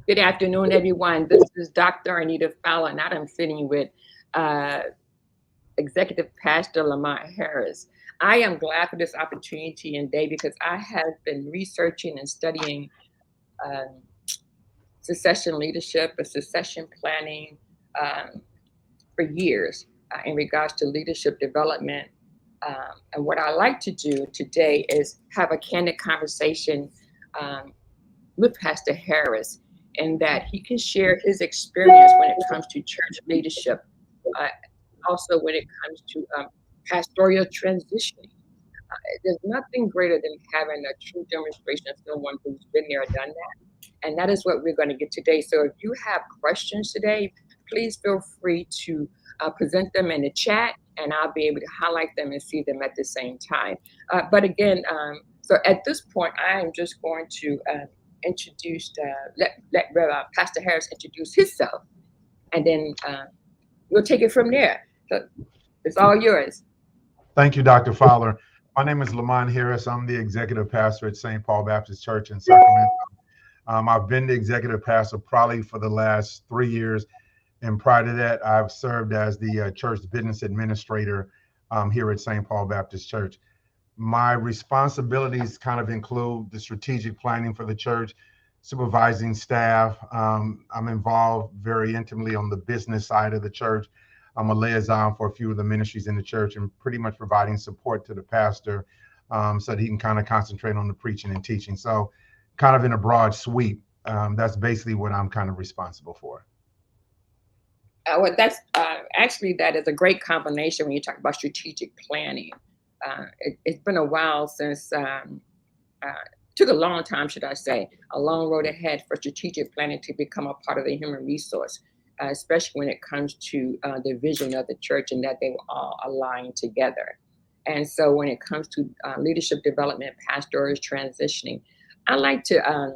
Good afternoon, everyone. This is Dr. Anita Fowler, and I'm sitting with uh, Executive Pastor Lamont Harris. I am glad for this opportunity and day because I have been researching and studying um, succession leadership and succession planning um, for years in regards to leadership development. And what I like to do today is have a candid conversation um, with Pastor Harris, and that he can share his experience when it comes to church leadership, uh, also when it comes to pastoral transitioning. There's nothing greater than having a true demonstration of someone who's been there, done that. And that is what we're going to get today. So if you have questions today, please feel free to present them in the chat, and I'll be able to highlight them and see them at the same time. But again, so at this point, I am just going to introduce, let Pastor Harris introduce himself, and then we'll take it from there. So it's all yours. Thank you, Dr. Fowler. My name is Lamont Harris. I'm the executive pastor at St. Paul Baptist Church in Sacramento. I've been the executive pastor probably for the last 3 years. And prior to that, I've served as the church business administrator here at St. Paul Baptist Church. My responsibilities kind of include the strategic planning for the church, supervising staff. I'm involved very intimately on the business side of the church. I'm a liaison for a few of the ministries in the church and pretty much providing support to the pastor so that he can kind of concentrate on the preaching and teaching. So, kind of in a broad sweep, that's basically what I'm kind of responsible for. Well, that's actually that is a great combination when you talk about strategic planning. It's been a while since took a long time, should I say, a long road ahead for strategic planning to become a part of the human resource, especially when it comes to the vision of the church and that they were all aligned together. And so when it comes to leadership development, pastoral transitioning, I like to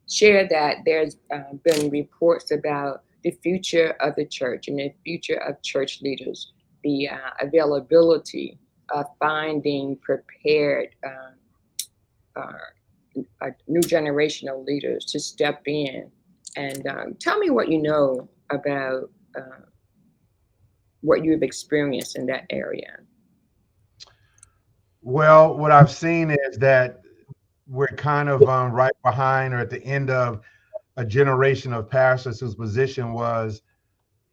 share that there's been reports about the future of the church and the future of church leaders, the availability of finding prepared a new generation of leaders to step in. And tell me what you know about uh, what you've experienced in that area. Well, what I've seen is that we're kind of right behind or at the end of a generation of pastors whose position was,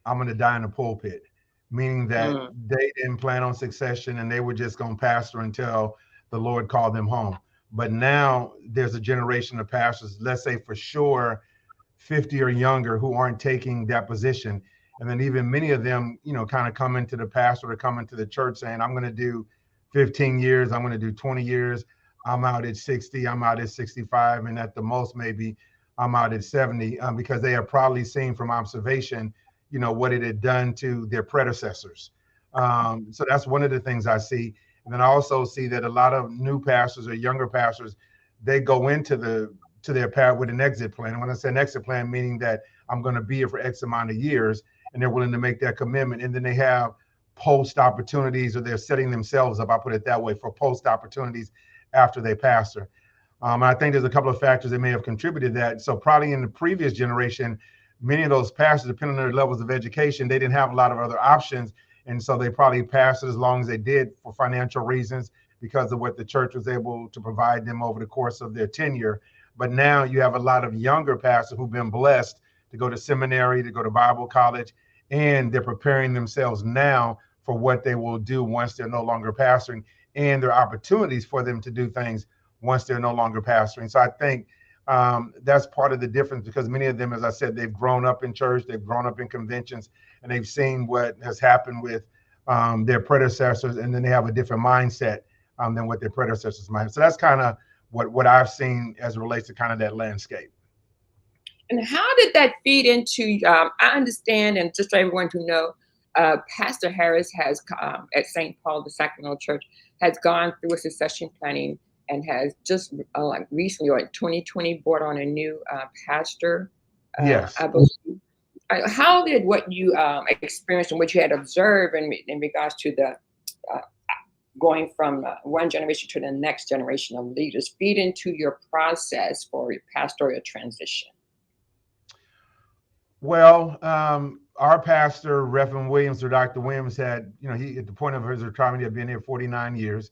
I'm going to die in the pulpit, meaning that Mm, they didn't plan on succession and they were just going to pastor until the Lord called them home. But now there's a generation of pastors, let's say for sure 50 or younger, who aren't taking that position. And then even many of them, kind of come into the pastor or come into the church saying, I'm going to do 15 years, I'm going to do 20 years. I'm out at 60, I'm out at 65, and at the most, maybe I'm out at 70, because they have probably seen from observation, what it had done to their predecessors. So that's one of the things I see. And then I also see that a lot of new pastors or younger pastors, they go into their path with an exit plan. And when I say an exit plan, meaning that I'm going to be here for X amount of years, and they're willing to make that commitment. And then they have post opportunities, or they're setting themselves up, I put it that way, for post opportunities after they pastor. I think there's a couple of factors that may have contributed to that. So probably in the previous generation, many of those pastors, depending on their levels of education, they didn't have a lot of other options. And so they probably pastored as long as they did for financial reasons, because of what the church was able to provide them over the course of their tenure. But now you have a lot of younger pastors who've been blessed to go to seminary, to go to Bible college, and they're preparing themselves now for what they will do once they're no longer pastoring, and there are opportunities for them to do things once they're no longer pastoring. So I think that's part of the difference, because many of them, as I said, they've grown up in church, they've grown up in conventions, and they've seen what has happened with their predecessors, and then they have a different mindset than what their predecessors might have. So that's kind of what I've seen as it relates to kind of that landscape. and how did that feed into? I understand, and just for everyone to know, Pastor Harris has at St. Paul, the Sacramento Church, has gone through a succession planning and has just like recently, or in 2020, brought on a new pastor. Yes. I believe. How did what you experienced and what you had observed in regards to the uh, going from one generation to the next generation of leaders feed into your process for pastoral transition? Well, our pastor, Reverend Williams, or Dr. Williams, had, he at the point of his retirement, he had been here 49 years.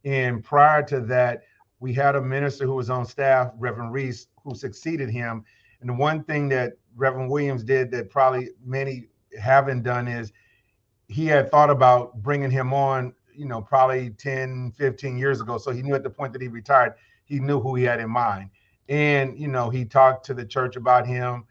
And prior to that, we had a minister who was on staff, Reverend Reese, who succeeded him. And the one thing that Reverend Williams did that probably many haven't done is he had thought about bringing him on, probably 10, 15 years ago. So he knew at the point that he retired, he knew who he had in mind. And, he talked to the church about him.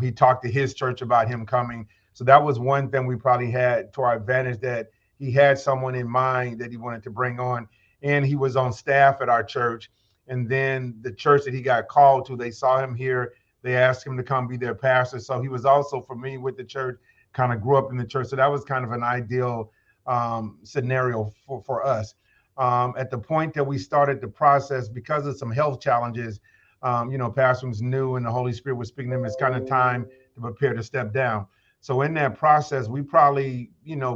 He talked to his church about him coming. So that was one thing we probably had to our advantage, that he had someone in mind that he wanted to bring on. And he was on staff at our church. And then the church that he got called to, they saw him here. They asked him to come be their pastor. So he was also familiar with the church, kind of grew up in the church. So that was kind of an ideal scenario for us. At the point that we started the process, because of some health challenges, Pastor was new and the Holy Spirit was speaking to him. It's kind of time to prepare to step down. So in that process, we probably,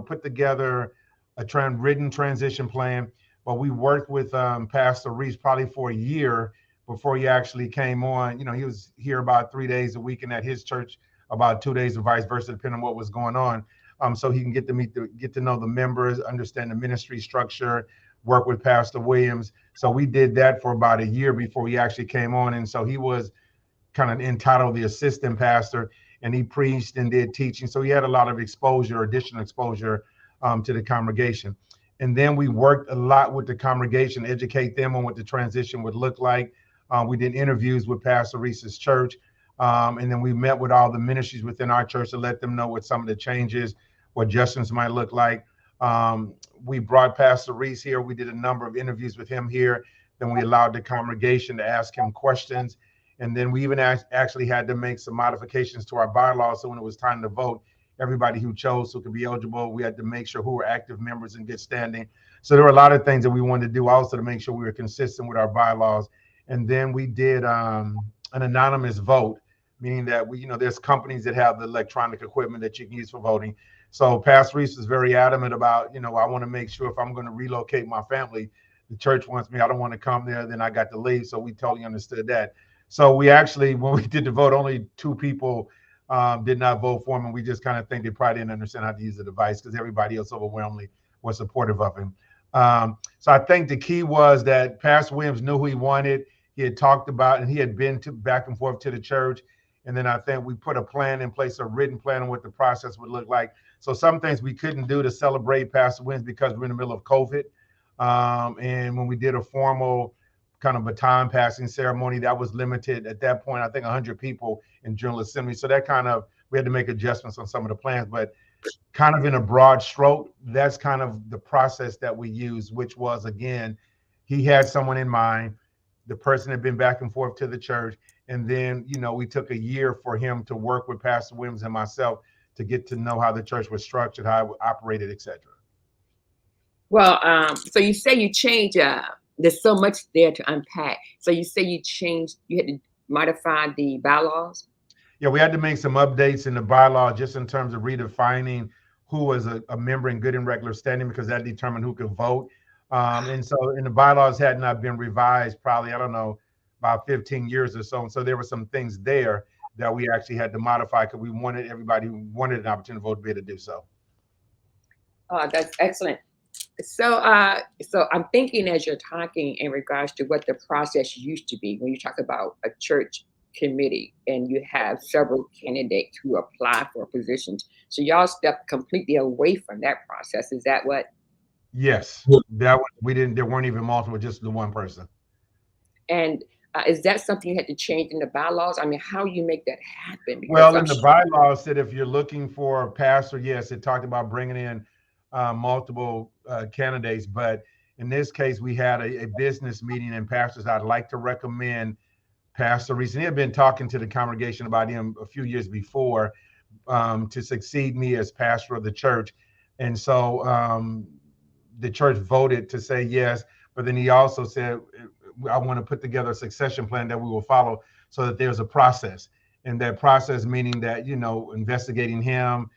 put together a written transition plan, but we worked with Pastor Reese probably for a year before he actually came on. He was here about 3 days a week and at his church about 2 days or vice versa, depending on what was going on. So he can get to know the members, understand the ministry structure, work with Pastor Williams. So we did that for about a year before he actually came on. And so he was kind of entitled the assistant pastor, and he preached and did teaching. So he had a lot of exposure, additional exposure to the congregation. And then we worked a lot with the congregation, educate them on what the transition would look like. We did interviews with Pastor Reese's church. And then we met with all the ministries within our church to let them know what some of the changes, what adjustments might look like. We brought Pastor Reese here. We did a number of interviews with him here. Then we allowed the congregation to ask him questions. And then we even actually had to make some modifications to our bylaws. So when it was time to vote, everybody who chose who could be eligible, we had to make sure who were active members in good standing. So there were a lot of things that we wanted to do also to make sure we were consistent with our bylaws. And then we did an anonymous vote, meaning that there's companies that have the electronic equipment that you can use for voting. So Pastor Reese is very adamant about, I want to make sure if I'm going to relocate my family, the church wants me, I don't want to come there, then I got to leave. So we totally understood that. So we actually, when we did the vote, only 2 people did not vote for him. And we just kind of think they probably didn't understand how to use the device because everybody else overwhelmingly was supportive of him. So I think the key was that Pastor Williams knew who he wanted. He had talked about, and he had been back and forth to the church. And then I think we put a plan in place, a written plan on what the process would look like. So some things we couldn't do to celebrate Pastor Williams because we're in the middle of COVID. And when we did a formal kind of baton passing ceremony, that was limited at that point, I think 100 people in General Assembly. So that kind of, we had to make adjustments on some of the plans, but kind of in a broad stroke, that's kind of the process that we used, which was, again, he had someone in mind. The person had been back and forth to the church. And then, we took a year for him to work with Pastor Williams and myself to get to know how the church was structured, how it operated, etc. Well, so you say you changed. There's so much there to unpack. So you say you changed. You had to modify the bylaws. Yeah, we had to make some updates in the bylaw just in terms of redefining who was a member in good and regular standing, because that determined who could vote. And so, and the bylaws had not been revised probably, I don't know, about 15 years or so. And so there were some things there that we actually had to modify because we wanted everybody who wanted an opportunity to vote to be able to do so. That's excellent. So, so I'm thinking as you're talking in regards to what the process used to be when you talk about a church committee and you have several candidates who apply for positions. So y'all stepped completely away from that process. Is that what? Yes, that was, we didn't, there weren't even multiple, just the one person. And is that something you had to change in the bylaws? I mean, how you make that happen? Because Well, I'm in the sure. bylaws said if you're looking for a pastor, yes, it talked about bringing in multiple candidates. But in this case, we had a business meeting, and pastors, I'd like to recommend Pastor Reese. And he had been talking to the congregation about him a few years before to succeed me as pastor of the church. And so the church voted to say yes. But then he also said, I want to put together a succession plan that we will follow so that there's a process. And that process meaning that, investigating him,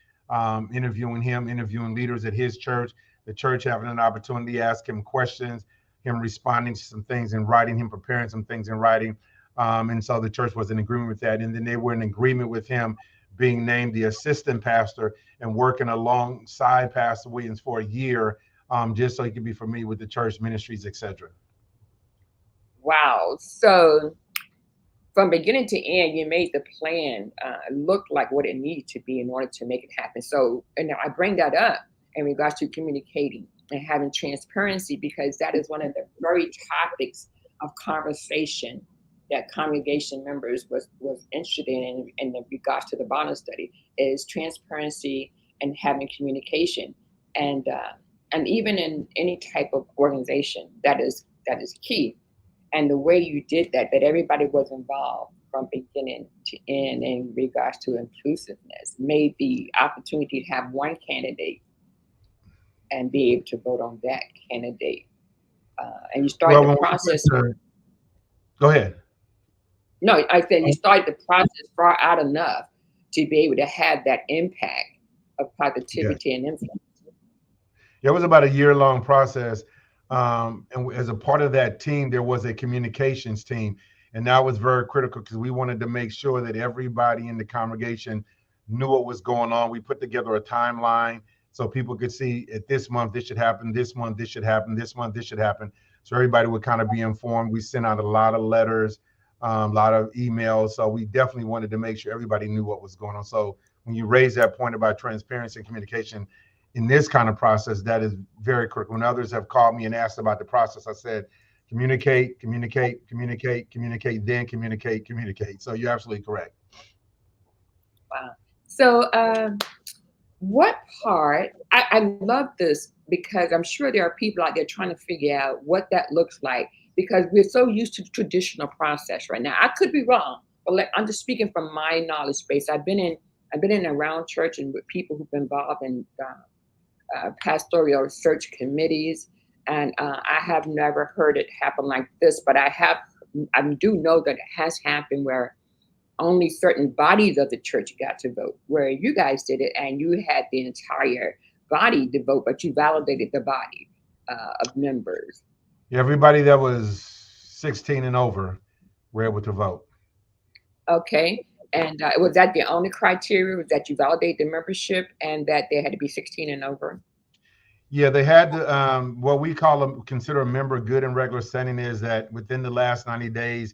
interviewing leaders at his church, the church having an opportunity to ask him questions, him responding to some things in writing, him preparing some things in writing. And so the church was in agreement with that. And then they were in agreement with him being named the assistant pastor and working alongside Pastor Williams for a year, just so he could be familiar with the church ministries, etc. Wow. So from beginning to end, you made the plan look like what it needed to be in order to make it happen. So, and I bring that up in regards to communicating and having transparency because that is one of the very topics of conversation that congregation members was interested in the regards to the Bible study is transparency and having communication, and and even in any type of organization that is key, and the way you did that, that everybody was involved from beginning to end in regards to inclusiveness, made the opportunity to have one candidate and be able to vote on that candidate. And you started Well, the when we went process. to, go ahead. No, I said you started the process far out enough to be able to have that impact of Yes. positivity and influence. It was about a year-long process. And as a part of that team, there was a communications team. And that was very critical because we wanted to make sure that everybody in the congregation knew what was going on. We put together a timeline so people could see at this month, this should happen, this month, this should happen, this month, this should happen. So everybody would kind of be informed. We sent out a lot of letters, a lot of emails. So we definitely wanted to make sure everybody knew what was going on. So when you raise that point about transparency and communication, in this kind of process, that is very critical. When others have called me and asked about the process, I said, communicate, communicate, communicate, communicate, then communicate, communicate. So you're absolutely correct. Wow. So, what part, I love this because I'm sure there are people out there trying to figure out what that looks like because we're so used to the traditional process right now. I could be wrong, but I'm just speaking from my knowledge base. I've been in around church and with people who've been involved in pastoral search committees, and I have never heard it happen like this. But I do know that it has happened where only certain bodies of the church got to vote, where you guys did it and you had the entire body to vote, but you validated the body of members. Everybody that was 16 and over were able to vote. Okay. And was that the only criteria? Was that you validate the membership and that they had to be 16 and over? Yeah, they had to, what we call them, consider a member good and regular standing is that within the last 90 days,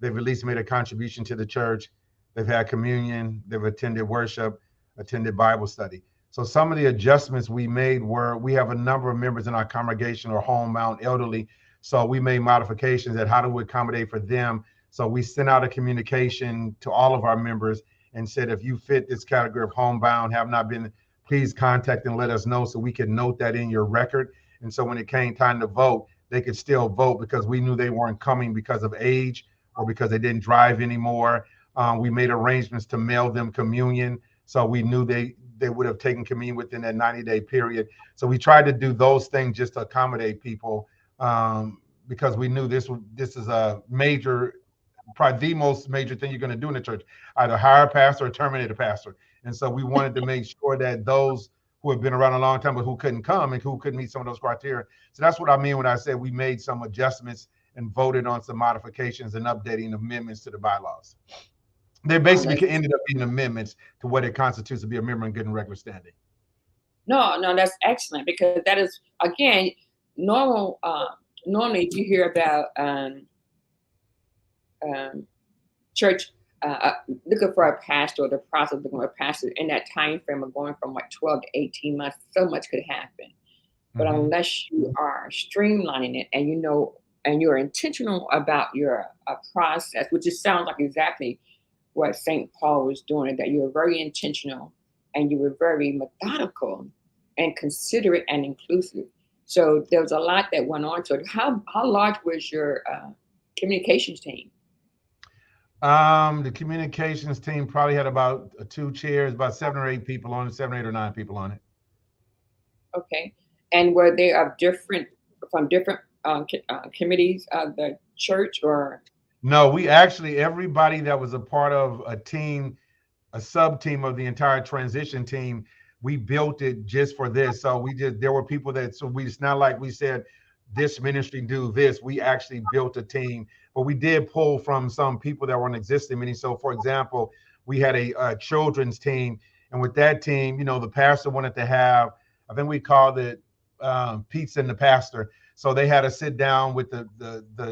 they've at least made a contribution to the church. They've had communion, they've attended worship, attended Bible study. So some of the adjustments we made were we have a number of members in our congregation or homebound elderly. So we made modifications at how to accommodate for them. So we sent out a communication to all of our members and said, if you fit this category of homebound, have not been, please contact and let us know so we can note that in your record. And so when it came time to vote, they could still vote because we knew they weren't coming because of age or because they didn't drive anymore. We made arrangements to mail them communion. So we knew they would have taken communion within that 90-day period. So we tried to do those things just to accommodate people, because we knew this is a major, probably the most major thing you're going to do in the church, either hire a pastor or terminate a pastor. And so we wanted to make sure that those who have been around a long time but who couldn't come and who couldn't meet some of those criteria. So that's what I mean when I said we made some adjustments and voted on some modifications and updating amendments to the bylaws. They Oh, basically ended up being amendments to what it constitutes to be a member in good and regular standing. no, no, that's excellent because that is again normal. Normally, you hear about um, church looking for a pastor or the process of looking for a pastor in that time frame of going from like 12 to 18 months, so much could happen. But Mm-hmm. unless you are streamlining it and you know and you're intentional about your process, which just sounds like exactly what St. Paul was doing, that you were very intentional and you were very methodical and considerate and inclusive. So there was a lot that went on to it. How large was your communications team? The communications team probably had about two chairs, about 7 or 8 people on it, 7, 8, or 9 people on it. Okay. And were they of different from different committees of the church or No, we actually, everybody that was a part of a team, a sub team of the entire transition team, we built it just for this. So we did, there were people that, so we, it's not like we said, this ministry do this. We actually built a team, but we did pull from some people that were in existing ministry. So, for example, we had a children's team, and with that team, the pastor wanted to have, I think we called it pizza and the pastor. So they had to sit down with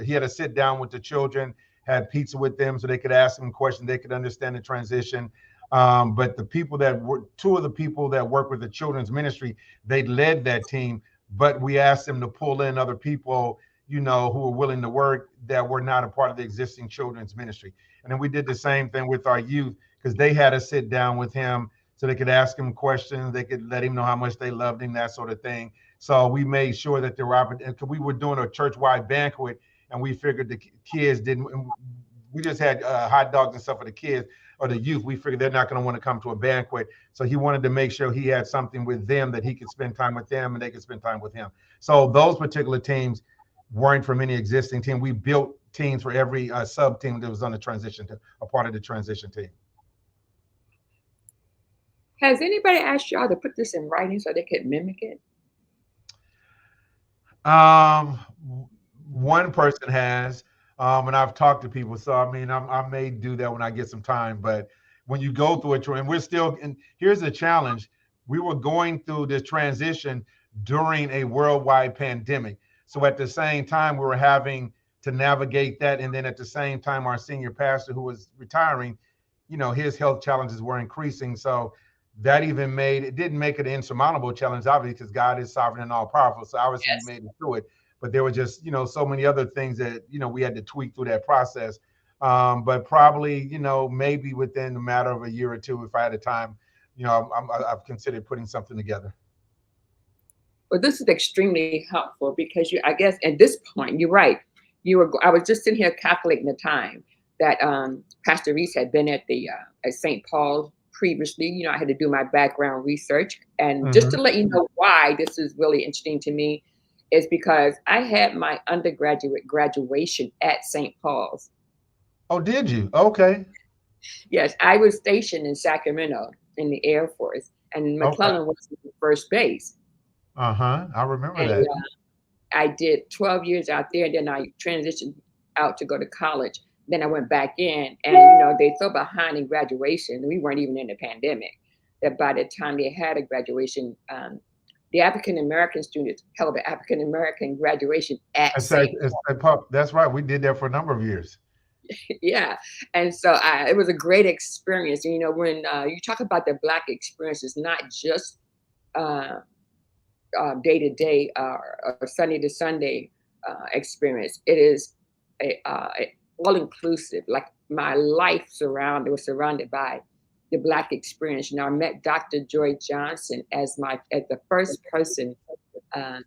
he had to sit down with the children, had pizza with them so they could ask them questions, they could understand the transition. But the people that were two of the people that work with the children's ministry, they led that team, but we asked them to pull in other people, who were willing to work that were not a part of the existing children's ministry. And then we did the same thing with our youth because they had to sit down with him so they could ask him questions, they could let him know how much they loved him, that sort of thing. So we made sure that there were, we were doing a church-wide banquet, and we figured the kids didn't. We just had hot dogs and stuff for the kids or the youth. We figured they're not going to want to come to a banquet, so he wanted to make sure he had something with them that he could spend time with them and they could spend time with him. So those particular teams weren't from any existing team. We built teams for every sub team that was on the transition to a part of the transition team. Has anybody asked y'all to put this in writing so they could mimic it? One person has, and I've talked to people. So I mean, I may do that when I get some time. But when you go through it, and we're still, and here's the challenge: we were going through this transition during a worldwide pandemic. So at the same time, we were having to navigate that, and then at the same time, our senior pastor who was retiring, his health challenges were increasing. So that even didn't make it an insurmountable challenge, obviously, because God is sovereign and all powerful. So obviously we Yes. made it through it. But there were just, so many other things that, we had to tweak through that process. But probably, maybe within a matter of a year or two, if I had the time, I've considered putting something together. Well, this is extremely helpful because I guess at this point, you're right. I was just sitting here calculating the time that Pastor Reese had been at St. Paul previously. I had to do my background research, and just to Mm-hmm. let you know why this is really interesting to me is because I had my undergraduate graduation at St. Paul's. Oh, did you? Okay. Yes, I was stationed in Sacramento in the Air Force, and Okay. McClellan was the first base. Uh-huh. I remember And that. I did 12 years out there, and then I transitioned out to go to college. Then I went back in, and they so behind in graduation. We weren't even in the pandemic. That by the time they had a graduation, the African American students held the African American graduation at St. That's right. We did that for a number of years. Yeah, and so it was a great experience. When you talk about the Black experience, it's not just uh, day to day or Sunday to Sunday experience. It is all inclusive. Like my life was surrounded by the Black experience. I met Dr. Joy Johnson as the first person uh,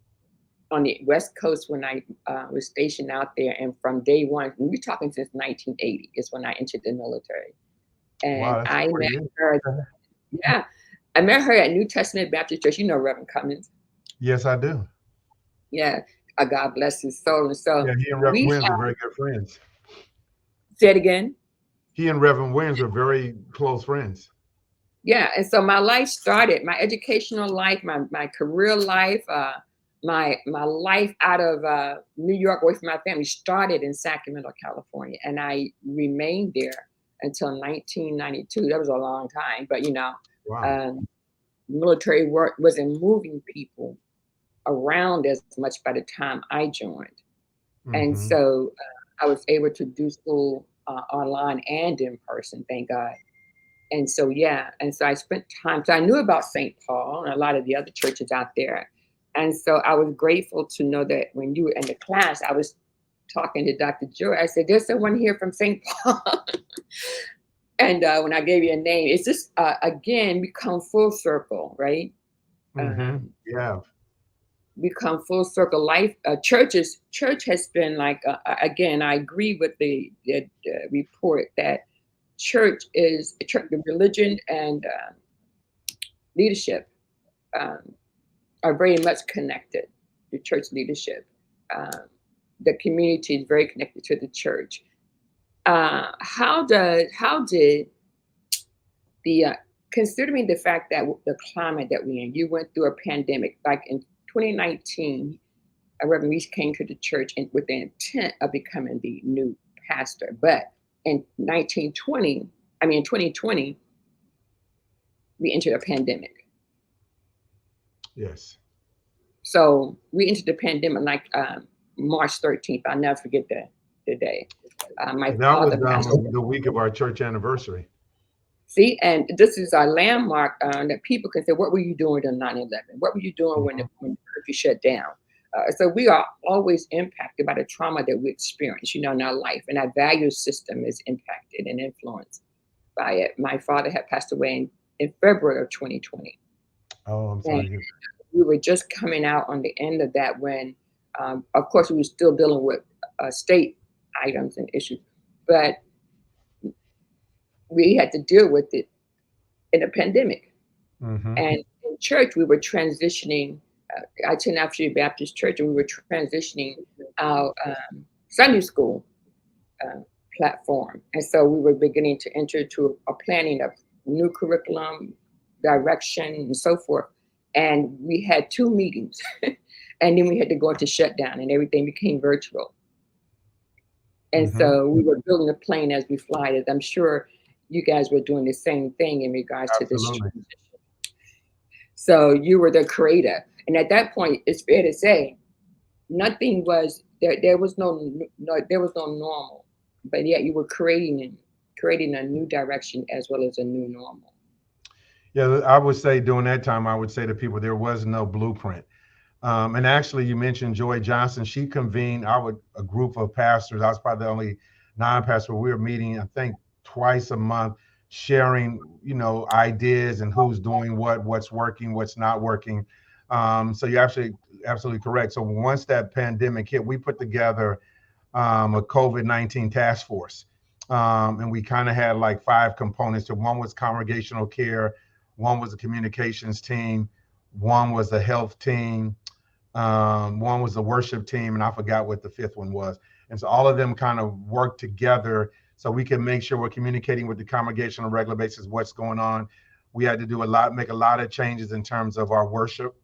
on the West Coast when I was stationed out there, and from day one, we're talking since 1980 is when I entered the military, and Wow, that's I met 40 years. her. Yeah, I met her at New Testament Baptist Church. Reverend Cummins. Yes, I do. Yeah, God bless his soul. And so Yeah, he and Reverend we Williams have are very good friends. said again. He and Reverend Williams are very close friends. Yeah, and so my life started, my educational life, my career life, my life out of New York away from my family started in Sacramento, California, and I remained there until 1992. That was a long time, but Wow. um, military work wasn't moving people around as much by the time I joined. And Mm-hmm. so I was able to do school online and in person, thank God. And so, yeah, and so I spent time. So I knew about St. Paul and a lot of the other churches out there. And so I was grateful to know that when you were in the class, I was talking to Dr. Joy. I said, there's someone here from St. Paul. And when I gave you a name, it's just, again, become full circle, right? Mm-hmm. Um, Yeah. become full circle life. Church has been like, again, I agree with the report that church is the religion and leadership um, are very much connected. The church leadership, um, the community is very connected to the church. How did the considering the fact that the climate that we're in, you went through a pandemic, like in 2019. Reverend Reese came to the church with the intent of becoming the new pastor. But in 1920, I mean, in 2020, we entered a pandemic. Yes. So we entered the pandemic like March 13th. I'll never forget the day. My That was father passed away. the week of our church anniversary. See, and this is a landmark that people can say, what were you doing on 9/11? What were you doing when Mhm. the country shut down? So we are always impacted by the trauma that we experience, in our life, and our value system is impacted and influenced by it. My father had passed away in February of 2020, Oh, I'm and sorry. To hear we were just coming out on the end of that when, of course, we were still dealing with state items and issues, but we had to deal with it in a pandemic. that. Hmm. And in church, we were transitioning. I attend Free Baptist Church, and we were transitioning our Sunday school uh, platform. And so we were beginning to enter into a planning of new curriculum, direction, and so forth. And we had two meetings, and then we had to go into shutdown, and everything became virtual. And Hmm. so we were building a plane as we fly it. I'm sure you guys were doing the same thing in regards to this Absolutely. transition. So you were the creator. And at that point, it's fair to say nothing was there. There was there was no normal, but yet you were creating a new direction as well as a new normal. Yeah, I would say during that time, I would say to people there was no blueprint. And actually, you mentioned Joy Johnson. She convened a group of pastors. I was probably the only non-pastor. We were meeting, I think, twice a month, sharing, ideas and who's doing what, what's working, what's not working. So you're absolutely correct. So once that pandemic hit, we put together a COVID-19 task force. And we kind of had like five components. So one was congregational care, one was a communications team, one was a health team, one was the worship team, and I forgot what the fifth one was. And so all of them kind of work together so we can make sure we're communicating with the congregation on a regular basis, what's going on. We had to make a lot of changes in terms of our worship,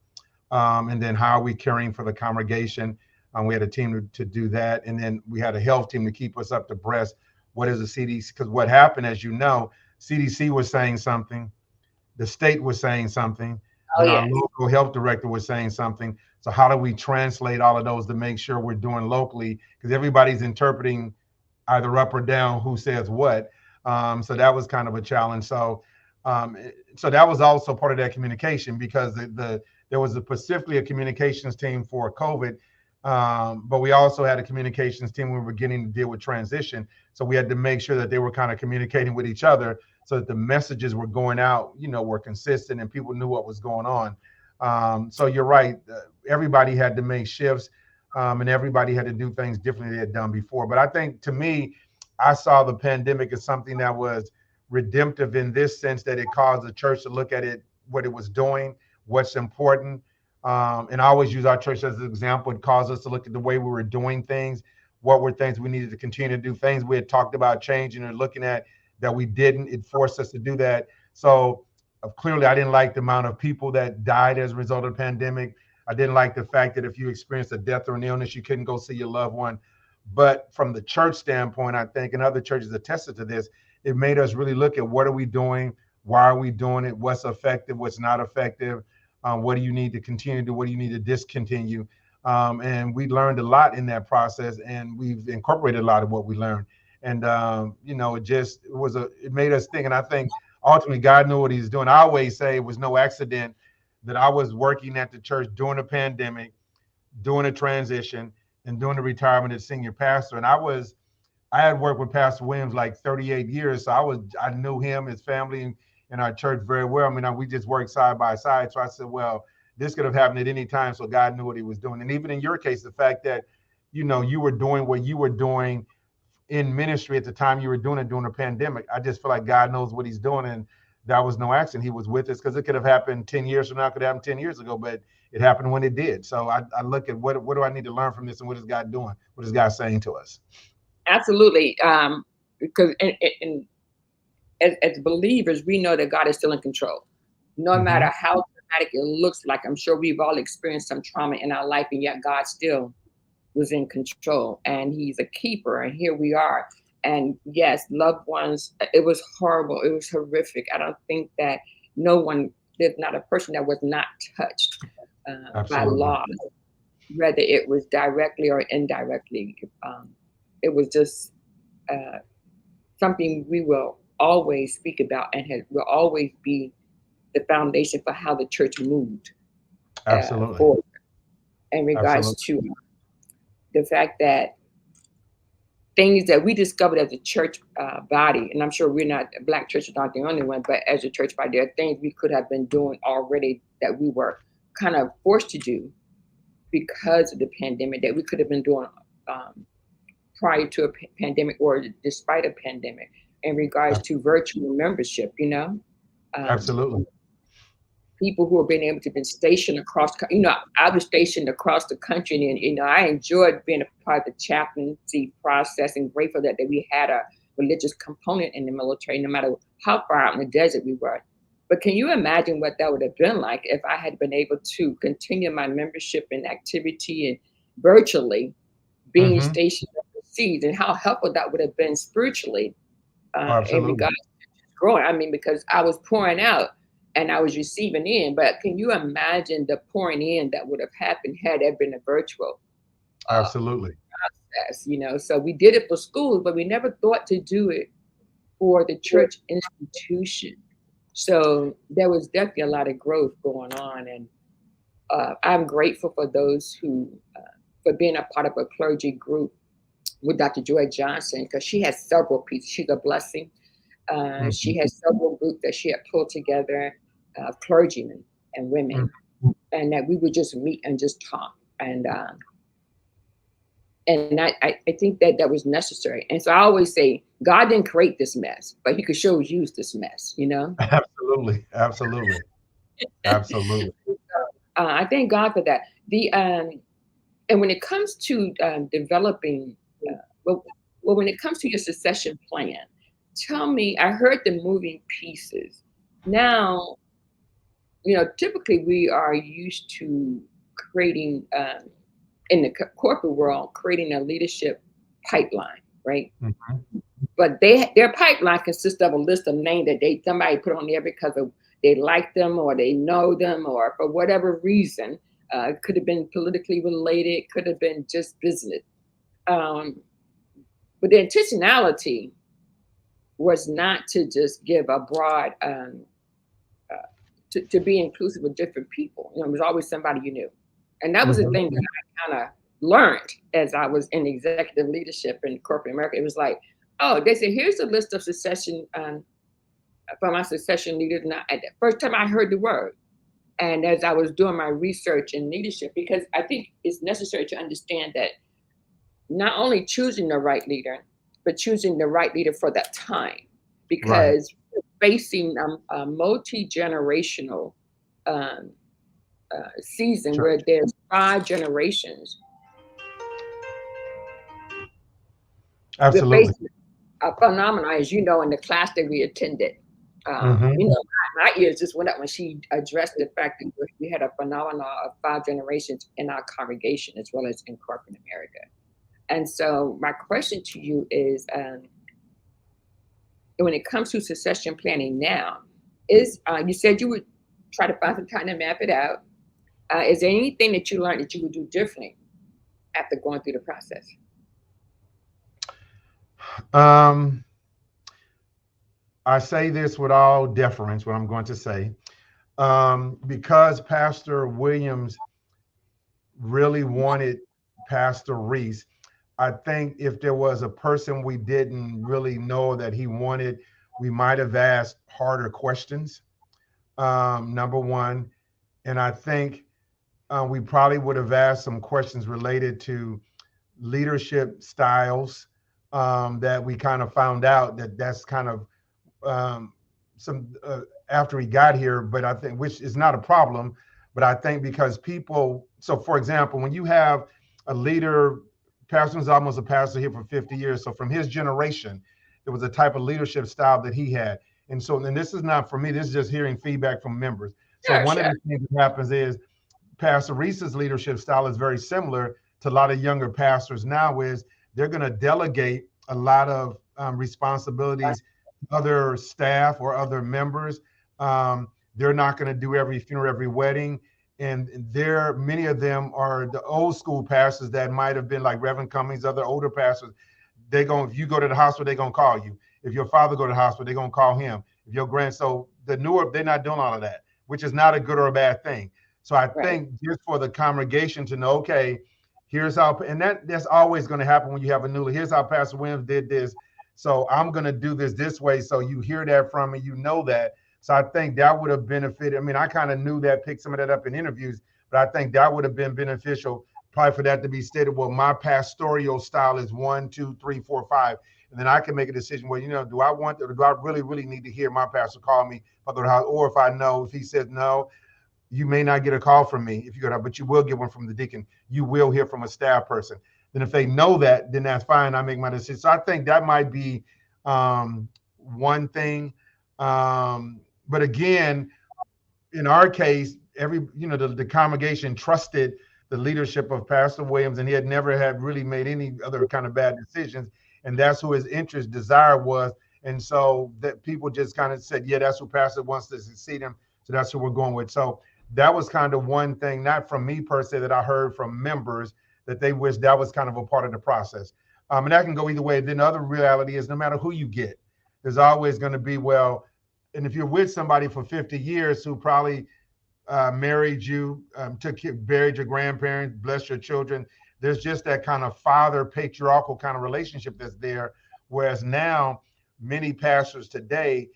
and then how are we caring for the congregation. We had a team to do that, and then we had a health team to keep us up to breast. What is the CDC? Because what happened, as you know, CDC was saying something, the state was saying something, Oh then our yes, local health director was saying something. So how do we translate all of those to make sure we're doing locally? Because everybody's interpreting either up or down who says what. So that was kind of a challenge. Um, so that was also part of that communication because there was specifically a communications team for COVID, but we also had a communications team when we were beginning to deal with transition. So we had to make sure that they were kind of communicating with each other so that the messages were going out, were consistent and people knew what was going on. So you're right. Everybody had to make shifts, and everybody had to do things differently than they had done before. But I think to me, I saw the pandemic as something that was redemptive in this sense that it caused the church to look at it, what it was doing, what's important. And I always use our church as an example. It caused us to look at the way we were doing things, what were things we needed to continue to do, things we had talked about changing or looking at that we didn't. It forced us to do that. So clearly, I didn't like the amount of people that died as a result of the pandemic. I didn't like the fact that if you experienced a death or an illness, you couldn't go see your loved one. But from the church standpoint, I think, and other churches attested to this, it made us really look at what are we doing, why are we doing it, what's effective, what's not effective, what do you need to continue to do, what do you need to discontinue. And we learned a lot in that process, and we've incorporated a lot of what we learned. And it made us think. And I think ultimately God knew what He's doing. I always say it was no accident that I was working at the church during the pandemic, doing a transition, and doing the retirement as senior pastor. And I had worked with Pastor Williams like 38 years, so I knew him, his family, and our church very well. I mean, we just worked side by side. So I said, well, this could have happened at any time. So God knew what He was doing. And even in your case, the fact that you were doing what you were doing in ministry at the time you were doing it during the pandemic, I just feel like God knows what He's doing, and that was no accident. He was with us because it could have happened 10 years from now, it could have happened 10 years ago, but it happened when it did. So I look at what do I need to learn from this, and what is God doing? What is God saying to us? absolutely. Because as believers, we know that God is still in control, no matter Hmm. how traumatic it looks like, I'm sure we've all experienced some trauma in our life, and yet God still was in control, and He's a keeper. And here we are. And yes, loved ones, it was horrible. It was horrific. I don't think that no one, there's not a person that was not touched by Absolutely. loss, whether it was directly or indirectly. It was just uh, something we will always speak about, and will always be the foundation for how the church moved Absolutely. forward in regards Absolutely. to the fact that things that we discovered as a church body, and I'm sure we're not, Black church is not the only one, but as a church body, there are things we could have been doing already that we were kind of forced to do because of the pandemic, that we could have been doing um, prior to a pandemic or despite a pandemic, in regards Ab- to virtual membership, um, Absolutely. people who have been able to be stationed across, I was stationed across the country, and, I enjoyed being a part of the chaplaincy process, and grateful that we had a religious component in the military, no matter how far out in the desert we were. But can you imagine what that would have been like if I had been able to continue my membership and activity and virtually being Hmm. stationed overseas, and how helpful that would have been spiritually in Absolutely. regards to growing. I mean, because I was pouring out and I was receiving in, but can you imagine the pouring in that would have happened had it been a virtual uh, Absolutely. process? So we did it for schools, but we never thought to do it for the church institution. So there was definitely a lot of growth going on, and I'm grateful for those who, for being a part of a clergy group with Dr. Joy Johnson, because she has several pieces. She's a blessing. Hmm. She has several groups that she had pulled together, clergymen and women, and that we would just meet and just talk. And I think that that was necessary. And so I always say, God didn't create this mess, but He could sure use this mess. Absolutely. Absolutely. Absolutely. I thank God for that. And when it comes to developing, well, when it comes to your succession plan, tell me. I heard the moving pieces. Now, typically we are used to creating, in the corporate world, creating a leadership pipeline, right? Mhm. But their pipeline consists of a list of names that somebody put on there because of they like them or they know them or for whatever reason. It could have been politically related, could have been just business. Um, but the intentionality was not to just give a broad, uh, to be inclusive of different people. It was always somebody you knew. And that was the Mhm. thing that I kind of learned as I was in executive leadership in corporate America. It was like, oh, they said, here's a list of succession, for my succession leaders. And at the first time I heard the word, and as I was doing my research in leadership, because I think it's necessary to understand that not only choosing the right leader, but choosing the right leader for that time, Right. because we're facing a multi-generational um, season where Church. there's 5 generations. We're Absolutely. facing a phenomenon, as you know, in the class that we attended. Hmm. My ears just went up when she addressed the fact that we had a phenomenon of 5 generations in our congregation as well as in corporate America. And so, my question to you is, when it comes to succession planning now, is you said you would try to find some time to map it out. Is there anything that you learned that you would do differently after going through the process? Um, I say this with all deference, what I'm going to say, because Pastor Williams really wanted Pastor Reese. I think if there was a person we didn't really know that he wanted, we might have asked harder questions. Number one, and I think we probably would have asked some questions related to leadership styles that we kind of found out that that's kind of um, some after he got here, but I think which is not a problem. But I think because people, so for example, when you have a leader, Pastor was almost a pastor here for 50 years. So from his generation, there was a type of leadership style that he had. And so, and this is not for me, this is just hearing feedback from members. So Sure, one of sure. the things that happens is Pastor Reese's leadership style is very similar to a lot of younger pastors now. Is they're going to delegate a lot of responsibilities to other staff or other members. They're not going to do every funeral, every wedding, and there many of them are the old school pastors that might have been like Reverend Cummings, other older pastors. They going if you go to the hospital, they're gonna call you. If your father go to the hospital, they're gonna call him. If your grand so the newer they're not doing all of that, which is not a good or a bad thing. So I Right, think just for the congregation to know, okay, here's how, and that's always going to happen when you have a new. Here's how Pastor Williams did this, so I'm going to do this way. So you hear that from me, you know that. So I think that would have benefited. I mean, I kind of knew that, picked some of that up in interviews, but I think that would have been beneficial, probably for that to be stated. Well, my pastoral style is 1, 2, 3, 4, 5, and then I can make a decision. Well, do I want, or do I really need to hear my pastor call me if I go to the house, or if I know if he says no, you may not get a call from me if you go to, but you will get one from the deacon. You will hear from a staff person. Then if they know that, then that's fine. I make my decision. So I think that might be one thing. But again, in our case, the congregation trusted the leadership of Pastor Williams, and he had never had really made any other kind of bad decisions, and that's who his interest desire was. And so that people just kind of said, yeah, that's who Pastor wants to succeed him, so that's who we're going with. So that was kind of one thing, not from me per se, that I heard from members that they wish that was kind of a part of the process. And that can go either way. Then the other reality is no matter who you get, there's always going to be, well, and if you're with somebody for 50 years who probably married you, buried your grandparents, blessed your children, there's just that kind of father patriarchal kind of relationship that's there. Whereas now, many pastors today,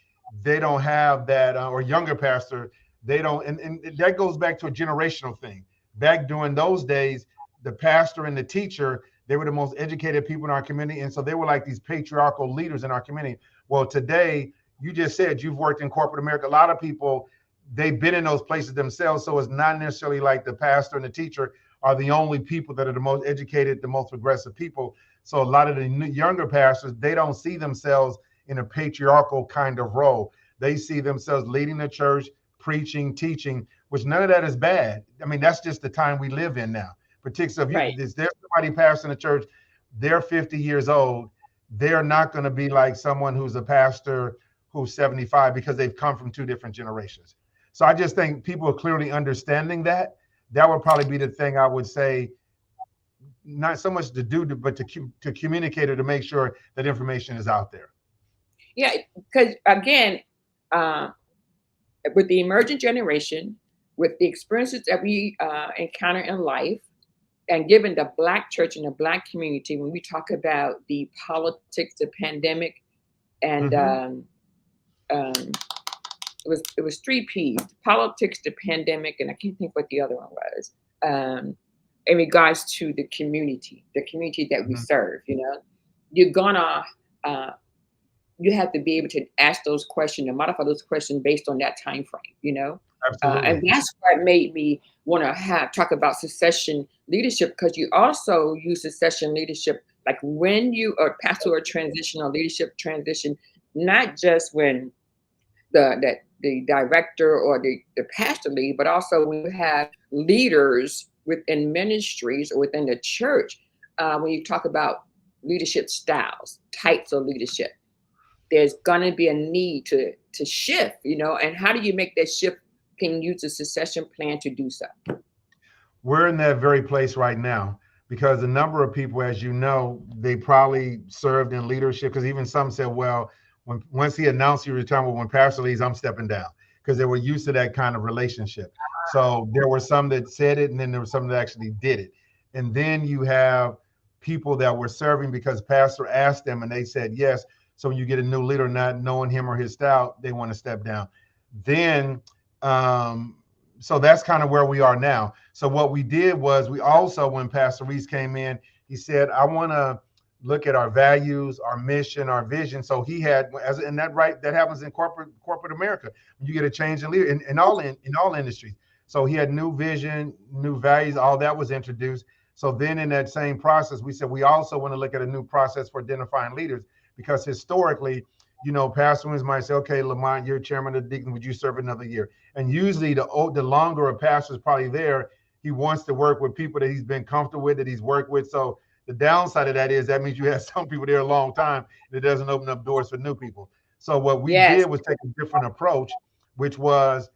they don't have that, or younger pastor, they don't, and that goes back to a generational thing. Back during those days, the pastor and the teacher, they were the most educated people in our community, and so they were like these patriarchal leaders in our community. Well, today, you just said you've worked in corporate America. A lot of people, they've been in those places themselves, so it's not necessarily like the pastor and the teacher are the only people that are the most educated, the most progressive people. So a lot of the younger pastors, they don't see themselves in a patriarchal kind of role. They see themselves leading the church, preaching, teaching, which none of that is bad. I mean, that's just the time we live in now. Particularly right. if there's somebody pastoring the church, they're 50 years old, they're not going to be like someone who's a pastor who's 75 because they've come from two different generations. So I just think people are clearly understanding that. That would probably be the thing I would say, not so much to do, but to communicate or to make sure that information is out there. Yeah, because again, uh, with the emergent generation, with the experiences that we encounter in life, and given the Black church and the Black community, when we talk about the politics, the pandemic, and Mm-hmm. it was three P's: politics, the pandemic, and I can't think what the other one was. In regards to the community that we Mm-hmm. serve, you're gonna uh, you have to be able to ask those questions and modify those questions based on that time frame. And Absolutely. that's what made me want to talk about succession leadership, because you also use succession leadership like when you are pastoral transition or leadership transition, not just when the director or the pastor lead, but also when you have leaders within ministries or within the church. When you talk about leadership styles, types of leadership, there's going to be a need to shift, and how do you make that shift? Can use a succession plan to do so. We're in that very place right now because a number of people, as you know, they probably served in leadership, because even some said, well, once he announced he retired, well, when Pastor leaves, I'm stepping down, because they were used to that kind of relationship. So there were some that said it, and then there were some that actually did it. And then you have people that were serving because Pastor asked them and they said yes. So when you get a new leader, not knowing him or his style, they want to step down. Then so that's kind of where we are now. So what we did was, we also, when Pastor Reese came in, he said, I want to look at our values, our mission, our vision. So he had, and that happens in corporate America. You get a change in leader in all industries. So he had new vision, new values, all that was introduced. So then in that same process, we said we also want to look at a new process for identifying leaders, because historically pastor might say, okay, Lamont, you're chairman of the deacon, would you serve another year? And usually the longer a pastor is probably there, he wants to work with people that he's been comfortable with, that he's worked with. So the downside of that is that means you have some people there a long time, and it doesn't open up doors for new people. So what we Yes. did was take a different approach, which was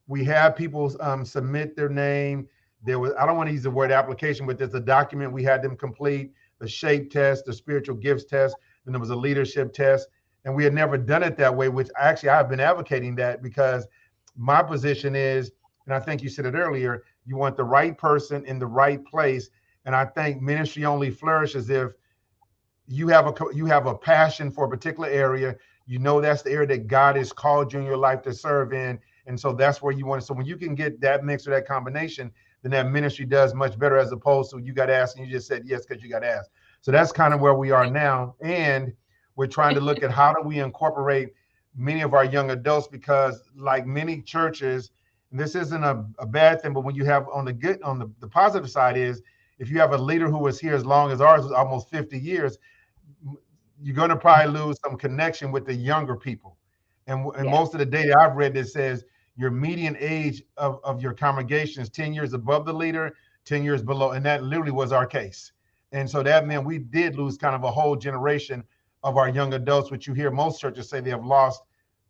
we had people submit their name. There was, I don't want to use the word application, but there's a document we had them complete, the shape test, the spiritual gifts test, and there was a leadership test. And we had never done it that way, which actually I've been advocating that because my position is, and I think you said it earlier, you want the right person in the right place. And I think ministry only flourishes if you have a passion for a particular area. That's the area that God has called you in your life to serve in, and so that's where you want it. So when you can get that mix or that combination, then that ministry does much better, as opposed to you got asked and you just said yes because you got asked. So that's kind of where we are now, and we're trying to look at how do we incorporate many of our young adults, because like many churches, and this isn't a bad thing, but when you have on the positive side is, if you have a leader who was here as long as ours, almost 50 years, you're going to probably lose some connection with the younger people. And Yeah. most of the data I've read that says your median age of your congregation is 10 years above the leader, 10 years below. And that literally was our case. And so that meant we did lose kind of a whole generation of our young adults, which you hear most churches say they have lost,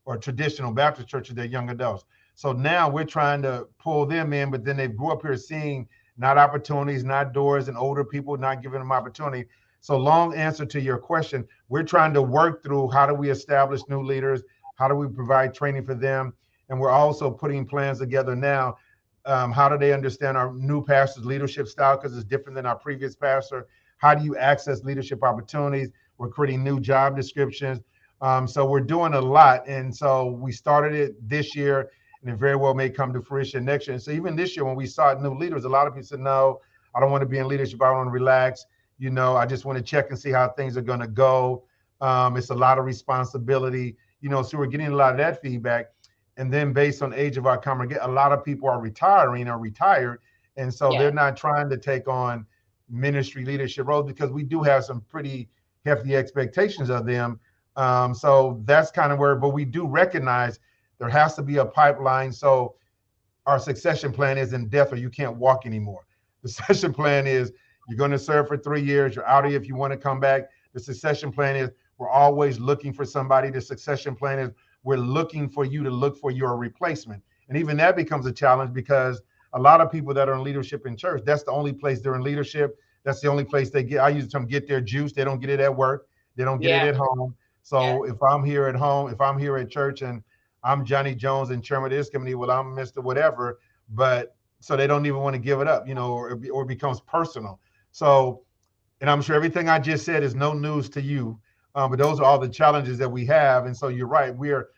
or traditional Baptist churches, their young adults. So now we're trying to pull them in, but then they grew up here seeing not opportunities, not doors, and older people not giving them opportunity. So long answer to your question, we're trying to work through how do we establish new leaders, how do we provide training for them, and we're also putting plans together now. How do they understand our new pastor's leadership style, because it's different than our previous pastor? How do you access leadership opportunities? We're creating new job descriptions. So we're doing a lot, and so we started it this year, and it very well may come to fruition next year. And so even this year, when we sought new leaders, a lot of people said, "No, I don't want to be in leadership. I want to relax. I just want to check and see how things are going to go. It's a lot of responsibility, so we're getting a lot of that feedback. And then based on age of our congregation, a lot of people are retiring or retired. And so they're Yeah. not trying to take on ministry leadership roles, because we do have some pretty hefty expectations of them. So that's kind of where, but we do recognize there has to be a pipeline. So our succession plan isn't death or you can't walk anymore. The succession plan is you're going to serve for 3 years. You're out of here if you want to come back. The succession plan is we're always looking for somebody. The succession plan is we're looking for you to look for your replacement. And even that becomes a challenge, because a lot of people that are in leadership in church, that's the only place they're in leadership. That's the only place they get, I use the term, get their juice. They don't get it at work. They don't get it Yeah. at home. Yeah. So if I'm here at home, if I'm here at church and I'm Johnny Jones and chairman of this committee, well, I'm Mr. Whatever, but so they don't even want to give it up, or it becomes personal. So, and I'm sure everything I just said is no news to you, but those are all the challenges that we have. And so you're right, we're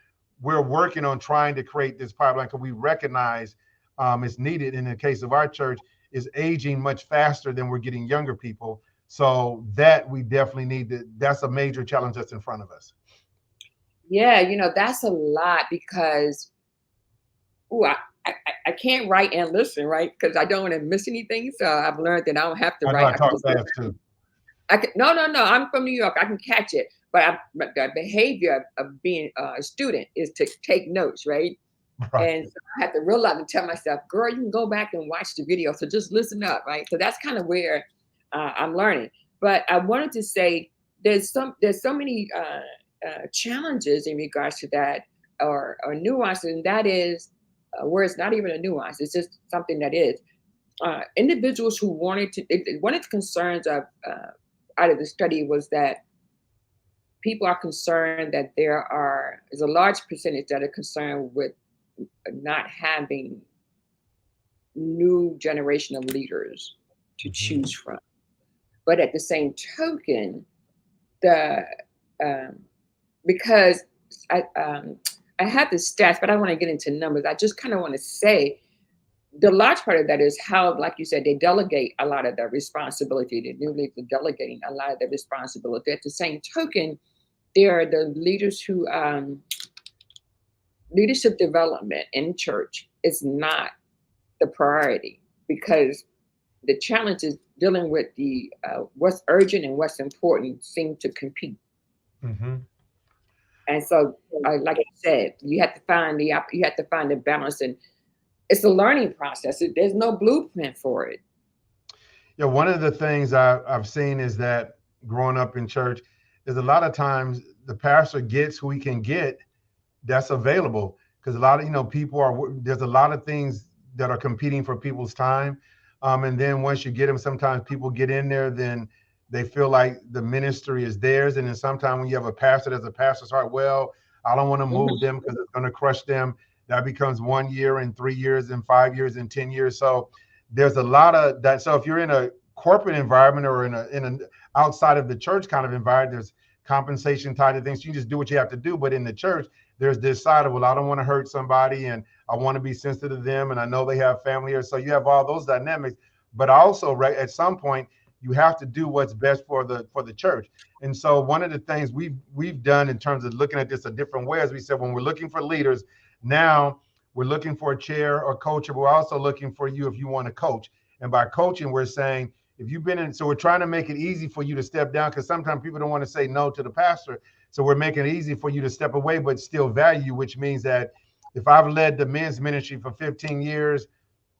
working on trying to create this pipeline, because we recognize it's needed. In the case of our church, is aging much faster than we're getting younger people. So that we definitely need to. That's a major challenge that's in front of us. Yeah. That's a lot because, ooh, I can't write and listen, right? Because I don't want to miss anything. So I've learned that I don't have to I know write. I I can talk just fast too. I can, no, no, no. I'm from New York. I can catch it, but the behavior of being a student is to take notes, right? Right. And so I had to realize and tell myself, "Girl, you can go back and watch the video. So just listen up, right?" So that's kind of where I'm learning. But I wanted to say there's so many challenges in regards to that, or nuances, and that is where it's not even a nuance. It's just something that is individuals who wanted to. One of the concerns of out of the study was that people are concerned that is a large percentage that are concerned with not having new generation of leaders to Mm-hmm. choose from. But at the same token, the um, because I have the stats, but I don't want to get into numbers. I just kind of want to say the large part of that is how, like you said, they delegate a lot of the responsibility. The new leaders are delegating a lot of the responsibility. At the same token, there are the leaders who leadership development in church is not the priority because the challenge is dealing with the what's urgent and what's important seem to compete. Mm-hmm. And so, like you said, you have to find the balance, and it's a learning process. There's no blueprint for it. Yeah, one of the things I've seen is that growing up in church is a lot of times the pastor gets who he can get that's available, because a lot of people are, there's a lot of things that are competing for people's time, and then once you get them, sometimes people get in there, then they feel like the ministry is theirs, and then sometimes when you have a pastor that's a pastor's heart, well, I don't want to move Mhm. them because it's going to crush them. That becomes 1 year and 3 years and 5 years and 10 years. So there's a lot of that. So if you're in a corporate environment or in an outside of the church kind of environment, there's compensation tied to things. You just do what you have to do. But in the church, there's this side of, well, I don't want to hurt somebody and I want to be sensitive to them, and I know they have family here. So you have all those dynamics. But also, right, at some point, you have to do what's best for the church. And so one of the things we've done in terms of looking at this a different way, as we said, when we're looking for leaders, now we're looking for a chair or coach, but we're also looking for you if you want to coach. And by coaching, we're saying, if you've been in, so we're trying to make it easy for you to step down, because sometimes people don't want to say no to the pastor. So we're making it easy for you to step away, but still value, which means that if I've led the men's ministry for 15 years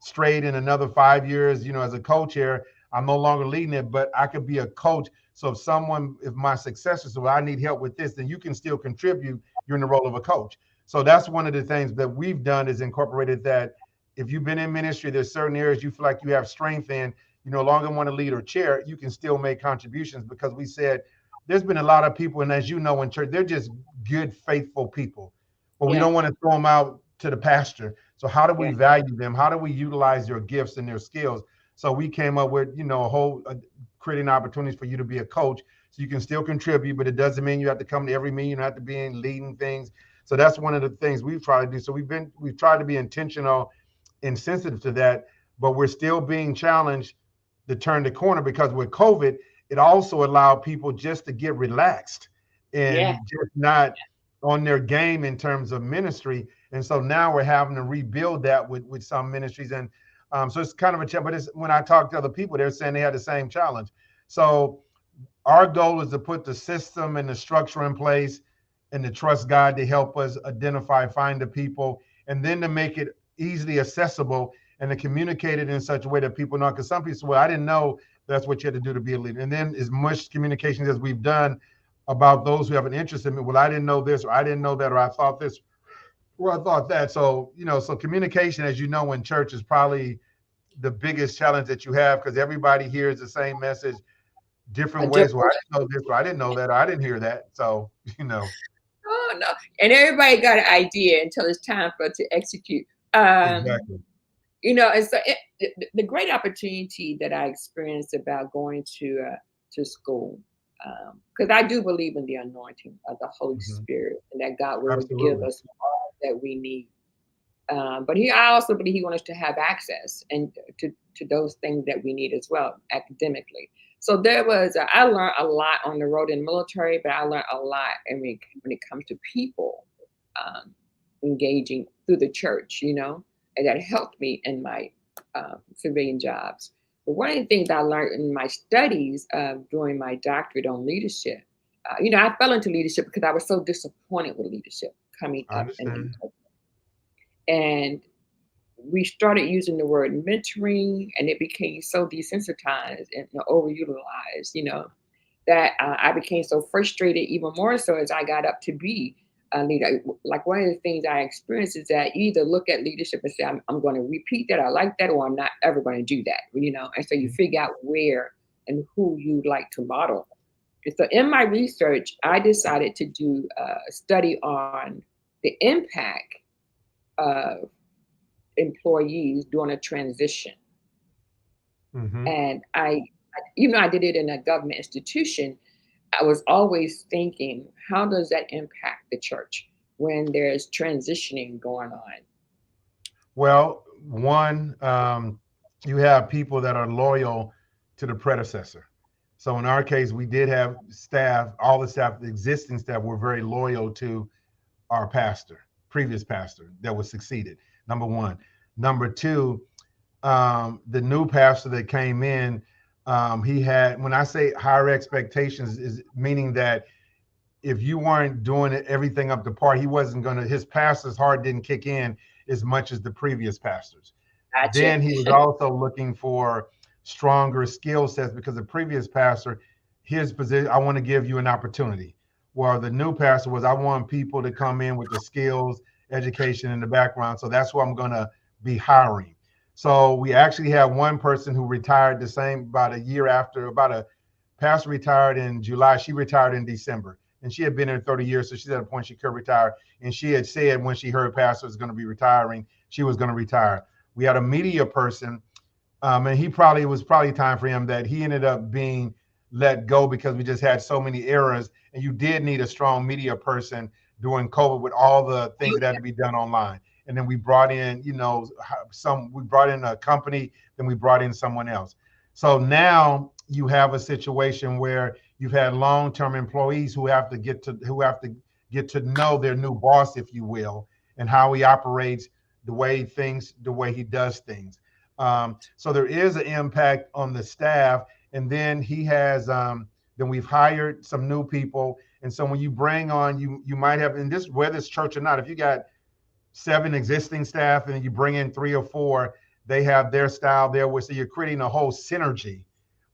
straight and another 5 years, as a coach here, I'm no longer leading it, but I could be a coach. So if my successor, so I need help with this, then you can still contribute. You're in the role of a coach. So that's one of the things that we've done, is incorporated that if you've been in ministry, there's certain areas you feel like you have strength in, you no longer want to lead or chair, you can still make contributions, because we said there's been a lot of people, and as you know, in church, they're just good, faithful people, but we Yeah, don't want to throw them out to the pasture. So how do we yeah, value them? How do we utilize their gifts and their skills? So we came up with, a whole creating opportunities for you to be a coach, so you can still contribute, but it doesn't mean you have to come to every meeting, you don't have to be in leading things. So that's one of the things we've tried to do. So we've tried to be intentional and sensitive to that, but we're still being challenged to turn the corner, because with COVID, it also allowed people just to get relaxed yeah. and just not on their game in terms of ministry. And so now we're having to rebuild that with some ministries. And so it's kind of a challenge, but it's, when I talk to other people, they're saying they had the same challenge. So our goal is to put the system and the structure in place and to trust God to help us identify, find the people, and then to make it easily accessible and to communicate it in such a way that people know. Because some people say, well, I didn't know that's what you had to do to be a leader. And then as much communication as we've done about those who have an interest in it, well, I didn't know this, or I didn't know that, or I thought this, or I thought that. So, so communication, as you know, in church is probably the biggest challenge that you have, because everybody hears the same message A different ways. Well, different. I didn't know this, or I didn't know that, or I didn't hear that. So, Oh no, and everybody got an idea until it's time for it to execute. Um, exactly. and so the great opportunity that I experienced about going to school, because I do believe in the anointing of the Holy Hmm. Spirit, and that God will give Absolutely. us all that we need. But I also believe He wants us to have access and to those things that we need as well academically. So I learned a lot on the road in the military, but I learned a lot when it comes to people um, engaging through the church, and that helped me in my civilian jobs. But one of the things I learned in my studies during my doctorate on leadership, I fell into leadership because I was so disappointed with leadership coming I up in the understand. and we started using the word mentoring, and it became so desensitized and overutilized, that I became so frustrated, even more so as I got up to be a leader. Like one of the things I experienced is that you either look at leadership and say, I'm going to repeat that, I like that, or I'm not ever going to do that, and so you figure out where and who you'd like to model. And so in my research, I decided to do a study on the impact of employees during a transition. Hmm. And even though I did it in a government institution, I was always thinking, how does that impact the church when there's transitioning going on? Well, one, you have people that are loyal to the predecessor. So in our case, we did have staff, all the staff, the existing staff were very loyal to our pastor, previous pastor that was succeeded. Number one. Number two, the new pastor that came in, he had, when I say higher expectations, is meaning that if you weren't doing everything up to par, he wasn't going to, his pastor's heart didn't kick in as much as the previous pastors. Gotcha. Then he was also looking for stronger skill sets because the previous pastor, his position, I want to give you an opportunity. While the new pastor was, I want people to come in with the skills, education, and the background. So that's what I'm going to be hiring. So we actually have one person who retired the same about a year after, about a pastor retired in July. She retired in December. And she had been there 30 years. So she's at a point she could retire. And she had said when she heard pastor was going to be retiring, she was going to retire. We had a media person, and he probably it was probably time for him that he ended up being let go because we just had so many errors. And you did need a strong media person during COVID with all the things that had to be done online. And then we brought in, we brought in a company, then we brought in someone else. So now you have a situation where you've had long-term employees who have to get to know their new boss, if you will, and how he operates, the way he does things. So there is an impact on the staff, and then he has then we've hired some new people, and so when you bring on you might have in this whether it's church or not, if you got 7 existing staff and you bring in 3 or 4, they have their style there, so you're creating a whole synergy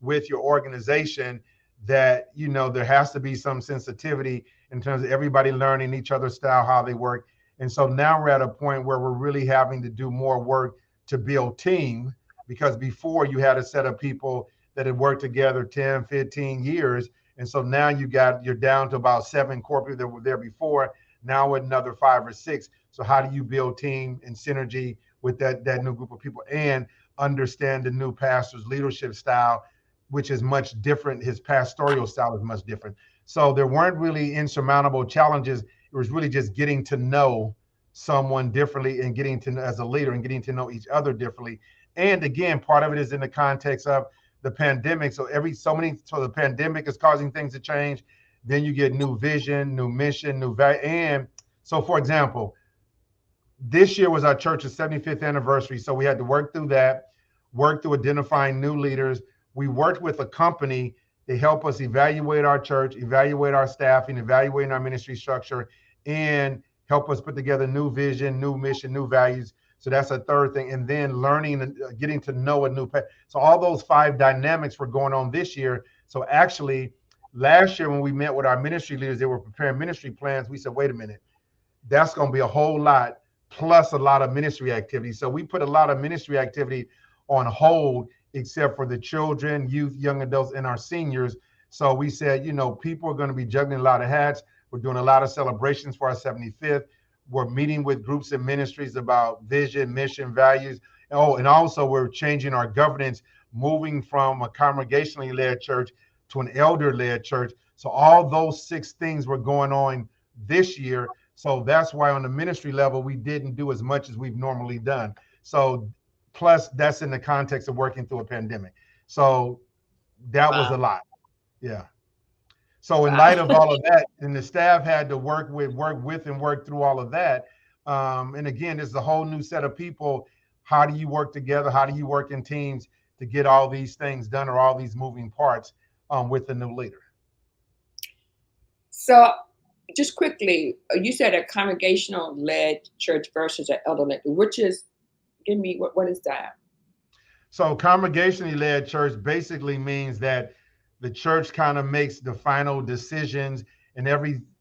with your organization that there has to be some sensitivity in terms of everybody learning each other's style, how they work. And so now we're at a point where we're really having to do more work to build team, because before you had a set of people that had worked together 10, 15 years. And so now you're down to about 7 corporate that were there before, now with another 5 or 6. So how do you build team and synergy with that new group of people and understand the new pastor's leadership style, which is much different. His pastoral style is much different. So there weren't really insurmountable challenges. It was really just getting to know someone differently and getting to know as a leader and getting to know each other differently. And again, part of it is in the context of the pandemic. So the pandemic is causing things to change. Then you get new vision, new mission, new value. And so, for example, this year was our church's 75th anniversary. So we had to work through that, work through identifying new leaders. We worked with a company to help us evaluate our church, evaluate our staffing, evaluating our ministry structure, and help us put together new vision, new mission, new values. So that's a third thing. And then learning and getting to know a new so all those 5 dynamics were going on this year. So actually, last year when we met with our ministry leaders, they were preparing ministry plans. We said, wait a minute, that's going to be a whole lot plus a lot of ministry activity. So we put a lot of ministry activity on hold, except for the children, youth, young adults, and our seniors. So we said, people are going to be juggling a lot of hats. We're doing a lot of celebrations for our 75th. We're meeting with groups and ministries about vision, mission, values. Oh, and also we're changing our governance, moving from a congregationally led church to an elder led church. So all those 6 things were going on this year. So that's why on the ministry level, we didn't do as much as we've normally done. So plus that's in the context of working through a pandemic. So that was Wow. a lot. Yeah. So in Wow. light of all of that, and the staff had to work with and work through all of that. And again, there's a whole new set of people. How do you work together? How do you work in teams to get all these things done, or all these moving parts with the new leader? So, just quickly, you said a congregational led church versus an elder led, which is, give me what is that? So congregationally led church basically means that the church kind of makes the final decisions, and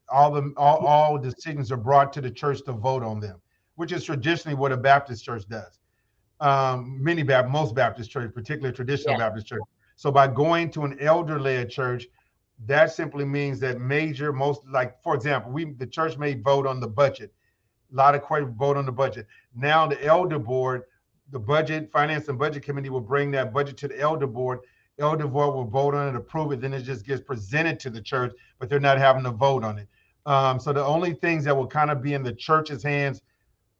all decisions are brought to the church to vote on them, which is traditionally what a Baptist church does. Most Baptist church, particularly traditional Yeah. Baptist church. So by going to an elder-led church, that simply means that for example, the church may vote on the budget. A lot of questions vote on the budget. Now the elder board, the budget, finance and budget committee will bring that budget to the elder board. Elder board will vote on it, approve it, then it just gets presented to the church, but they're not having to vote on it. So the only things that will kind of be in the church's hands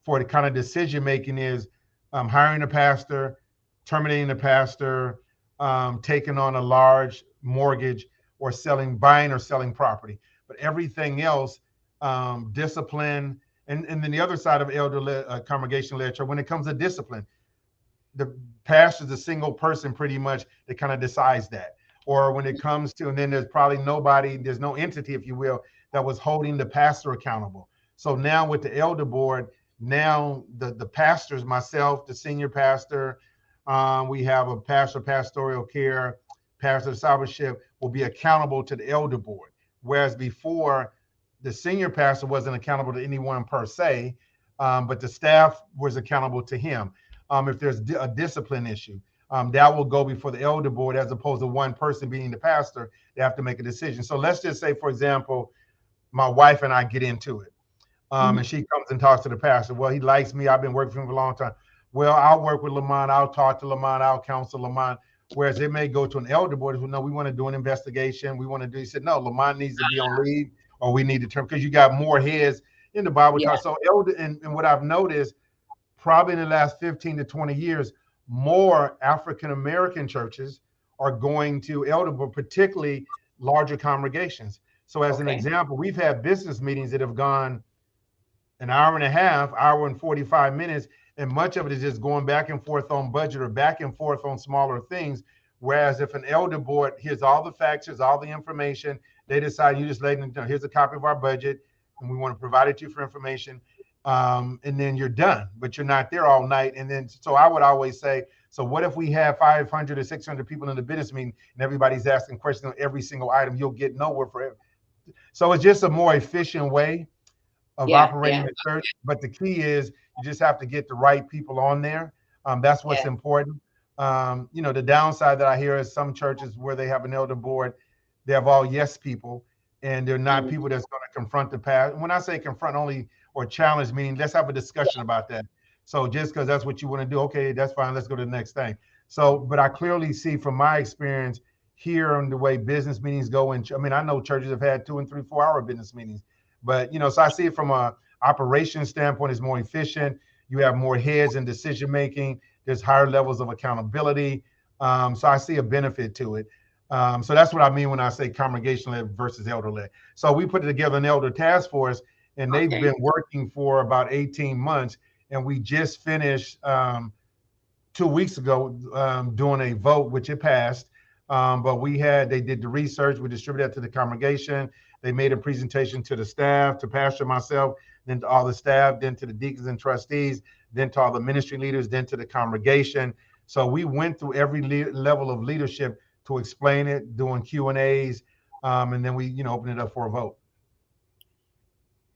for the kind of decision making is hiring a pastor, terminating a pastor, taking on a large mortgage, or buying or selling property. But everything else, discipline, and then the other side of congregation led church, when it comes to discipline, the pastor's a single person pretty much that kind of decides that. Or when it comes to, and then there's no entity, if you will, that was holding the pastor accountable. So now with the elder board, now the pastors, myself, the senior pastor, we have a pastor, pastoral care, pastor discipleship will be accountable to the elder board. Whereas before, the senior pastor wasn't accountable to anyone per se, but the staff was accountable to him. If there's a discipline issue, that will go before the elder board as opposed to one person being the pastor. They have to make a decision. So let's just say, for example, my wife and I get into it. And she comes and talks to the pastor. Well, he likes me. I've been working for him for a long time. Well, I'll work with Lamont. I'll talk to Lamont. I'll counsel Lamont. Whereas it may go to an elder board. Well, no, we want to do an investigation. We want to do. He said, no, Lamont needs to be on leave, or we need to turn because you got more heads in the Bible Yeah. talk. So elder, and what I've noticed, probably in the last 15 to 20 years, more African American churches are going to elder board, particularly larger congregations. So, as an Okay. example, we've had business meetings that have gone an hour and a half, hour and 45 minutes, and much of it is just going back and forth on budget or back and forth on smaller things. Whereas if an elder board here's all the facts, here's all the information, they decide you just let them know, here's a copy of our budget, and we want to provide it to you for information, and then you're done. But you're not there all night. And then, so I would always say, so what if we have 500 or 600 people in the business meeting, and everybody's asking questions on every single item? You'll get nowhere for it. So it's just a more efficient way of Yeah. operating Yeah. the church. But the key is you just have to get the right people on there. That's what's Yeah. important. The downside that I hear is some churches where they have an elder board, they have all yes people, and they're not people that's going to confront the past. When I say confront only or challenge, meaning let's have a discussion about that. So just because that's what you want to do, okay, that's fine. Let's go to the next thing. So, but I clearly see from my experience here on the way business meetings go. And I mean, I know churches have had 2 and 3, 4 hour business meetings. But so I see it from a operation standpoint, it's more efficient. You have more heads in decision making. There's higher levels of accountability. So I see a benefit to it. So that's what I mean when I say congregational versus elder led. So we put together an elder task force, and they've Okay. been working for about 18 months. And we just finished 2 weeks ago doing a vote, which it passed. But they did the research, we distributed that to the congregation. They made a presentation to the staff, to pastor, myself, then to all the staff, then to the deacons and trustees, then to all the ministry leaders, then to the congregation. So we went through every level of leadership to explain it, doing Q&As, and then we, opened it up for a vote.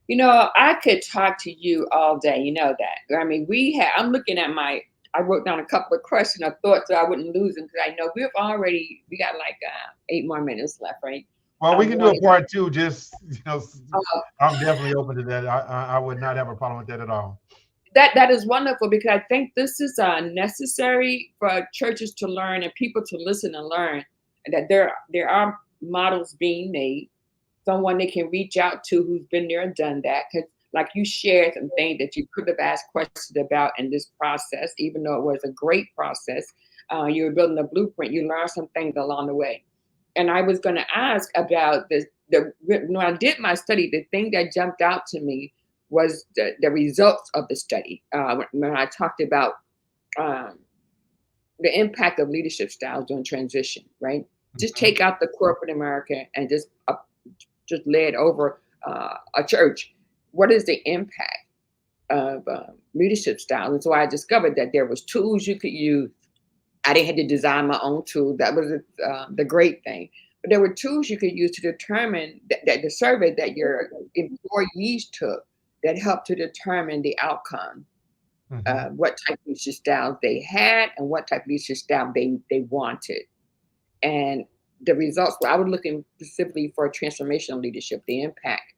I could talk to you all day. You know that. I mean, I'm looking at I wrote down a couple of questions or thoughts so I wouldn't lose them because I know we got like 8 more minutes left, right? Well, I we can do a wanted, part two. Just, uh, I'm definitely open to that. I would not have a problem with that at all. that is wonderful because I think this is necessary for churches to learn and people to listen and learn, and that there are models being made, someone they can reach out to who's been there and done that. Because like you shared some things that you could have asked questions about in this process, even though it was a great process. You were building a blueprint. You learned some things along the way. And I was going to ask about this. When I did my study, the thing that jumped out to me was the results of the study. When I talked about um, the impact of leadership styles during transition, right? Just Mhm. take out the corporate America and just lay it over a church. What is the impact of leadership style? And so I discovered that there was tools you could use. I didn't have to design my own tool. That was the great thing. But there were tools you could use to determine that the survey that your employees took that helped to determine the outcome, Mhm. what type of leadership style they had and what type of leadership style they wanted. And the results were, I was looking specifically for transformational leadership, the impact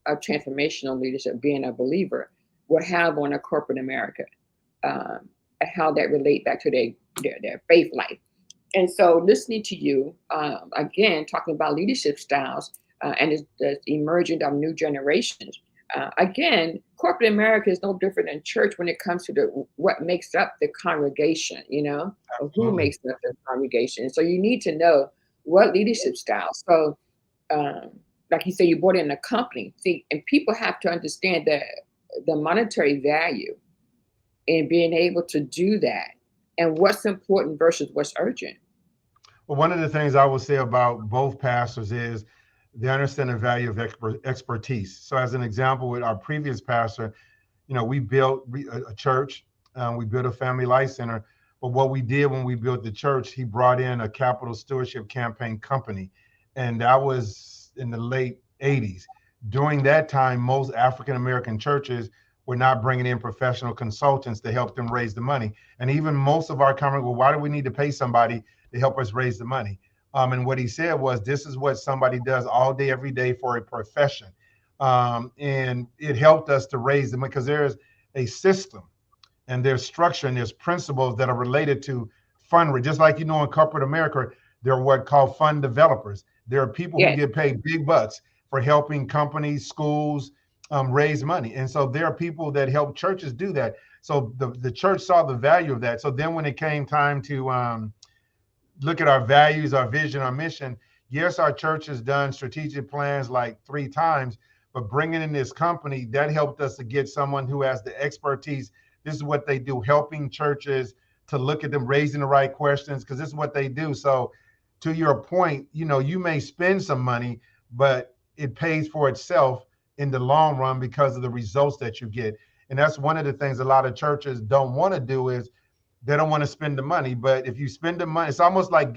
of transformational leadership, being a believer, would have on a corporate America, and how that relate back to their faith life. And so listening to you, again, talking about leadership styles and the emerging of new generations, again, corporate America is no different than church when it comes to what makes up the congregation, or who Absolutely. makes up the congregation. So you need to know what leadership style. So, um, like you say, you brought in a company. See, and people have to understand the monetary value in being able to do that, and what's important versus what's urgent. Well, one of the things I would say about both pastors is They understand the value of expertise. So, as an example, with our previous pastor, we built a church, we built a family life center. But what we did when we built the church, he brought in a capital stewardship campaign company, and that was in the late '80s. During that time, most African American churches were not bringing in professional consultants to help them raise the money. And even most of our comment, well, why do we need to pay somebody to help us raise the money? And what he said was, this is what somebody does all day, every day for a profession. And it helped us to raise them because there's a system and there's structure and there's principles that are related to fundraising. Just like in corporate America, they're what called fund developers. There are people who Yes. get paid big bucks for helping companies, schools raise money, and so there are people that help churches do that. So the church saw the value of that. So then when it came time to look at our values, our vision, our mission. Yes, our church has done strategic plans like 3 times, but bringing in this company, that helped us to get someone who has the expertise. This is what they do, helping churches to look at them, raising the right questions, because this is what they do. So to your point, you may spend some money, but it pays for itself in the long run because of the results that you get. And that's one of the things a lot of churches don't want to do is they don't want to spend the money. But if you spend the money, it's almost like if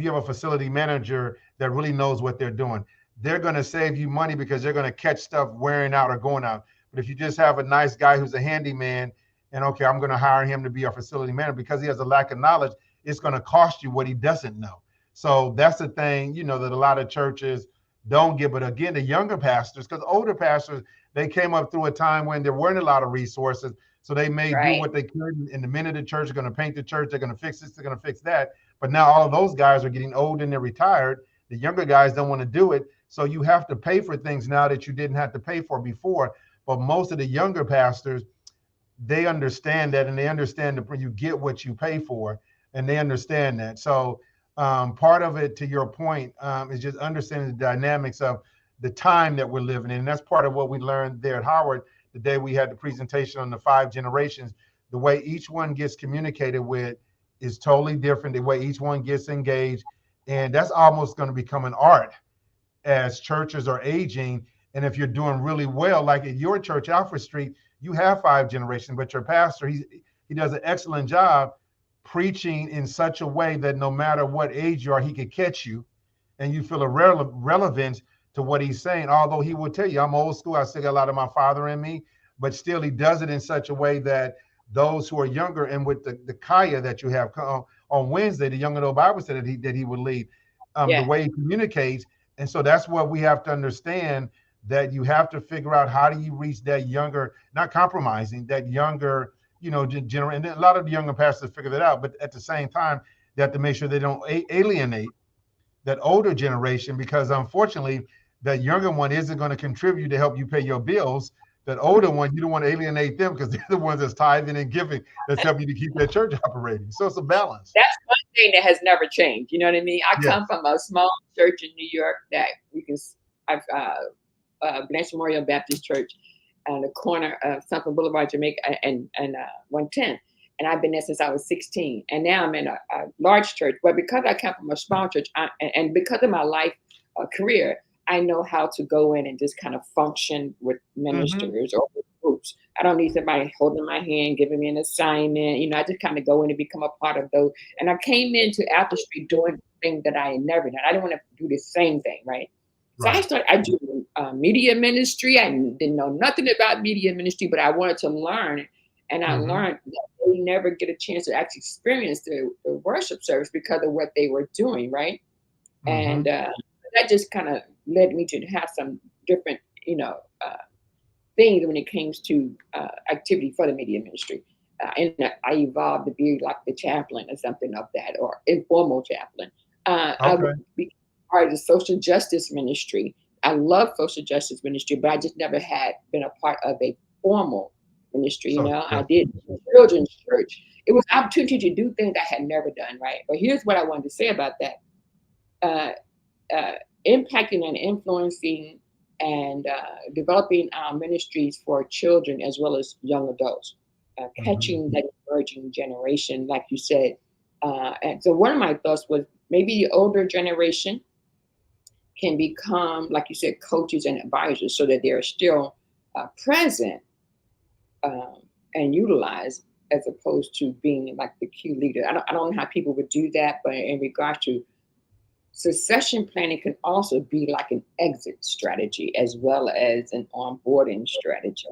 you have a facility manager that really knows what they're doing. They're going to save you money because they're going to catch stuff wearing out or going out. But if you just have a nice guy who's a handyman and, okay, I'm going to hire him to be our facility manager because he has a lack of knowledge, it's going to cost you what he doesn't know. So that's the thing, that a lot of churches don't get. But again, the younger pastors, because older pastors, they came up through a time when there weren't a lot of resources. So they may do Right. what they could. In the minute the church are going to paint the church, they're going to fix this, they're going to fix that. But now all of those guys are getting old and they're retired. The younger guys don't want to do it. So you have to pay for things now that you didn't have to pay for before. But most of the younger pastors, they understand that, and they understand that you get what you pay for, and they understand that. So part of it, to your point, is just understanding the dynamics of the time that we're living in. And that's part of what we learned there at Howard the day we had the presentation on the 5 generations. The way each one gets communicated with is totally different. The way each one gets engaged, and that's almost going to become an art as churches are aging. And if you're doing really well, like at your church, Alfred Street, you have 5 generations, but your pastor, he does an excellent job preaching in such a way that no matter what age you are, he could catch you and you feel a relevance to what he's saying. Although he will tell you, I'm old school, I still got a lot of my father in me, but still he does it in such a way that those who are younger, and with the kaya that you have on Wednesday, the young adult Bible study that he would lead, the Yeah. way he communicates. And so that's what we have to understand, that you have to figure out how do you reach that younger, not compromising, that younger, generation. And a lot of the younger pastors figure that out, but at the same time, they have to make sure they don't alienate that older generation, because unfortunately, that younger one isn't going to contribute to help you pay your bills. That older one, you don't want to alienate them because they're the ones that's tithing and giving, that's helping you to keep that church operating. So it's a balance. That's one thing that has never changed. You know what I mean? I come Yes. from a small church in New York that we can, I've, Blanche Memorial Baptist Church on the corner of Sunset Boulevard, Jamaica, and 110. And I've been there since I was 16. And now I'm in a large church. But because I come from a small church, and because of my life career, I know how to go in and just kind of function with Mm-hmm. ministers or with groups. I don't need somebody holding my hand, giving me an assignment. I just kind of go in and become a part of those. And I came into Apple Street doing things that I had never done. I didn't want to do the same thing, right? So Right. I do media ministry. I didn't know nothing about media ministry, but I wanted to learn. And I Mm-hmm. learned that they never get a chance to actually experience the worship service because of what they were doing, right? Mm-hmm. And that just kind of led me to have some different, you know, uh, things when it came to activity for the media ministry. And I evolved to be like the chaplain or something of that, or informal chaplain. I Okay. be part of the social justice ministry. I love social justice ministry, but I just never had been a part of a formal ministry. So I just did children's church. It was an opportunity to do things I had never done, right? But here's what I wanted to say about that. Uh, uh, Impacting and influencing and developing our ministries for children as well as young adults, mm-hmm. catching that emerging generation, like you said. And so, one of my thoughts was maybe the older generation can become, like you said, coaches and advisors, so that they're still present um, and utilized, as opposed to being like the key leader. I don't know how people would do that, but in regards to succession planning, can also be like an exit strategy as well as an onboarding strategy.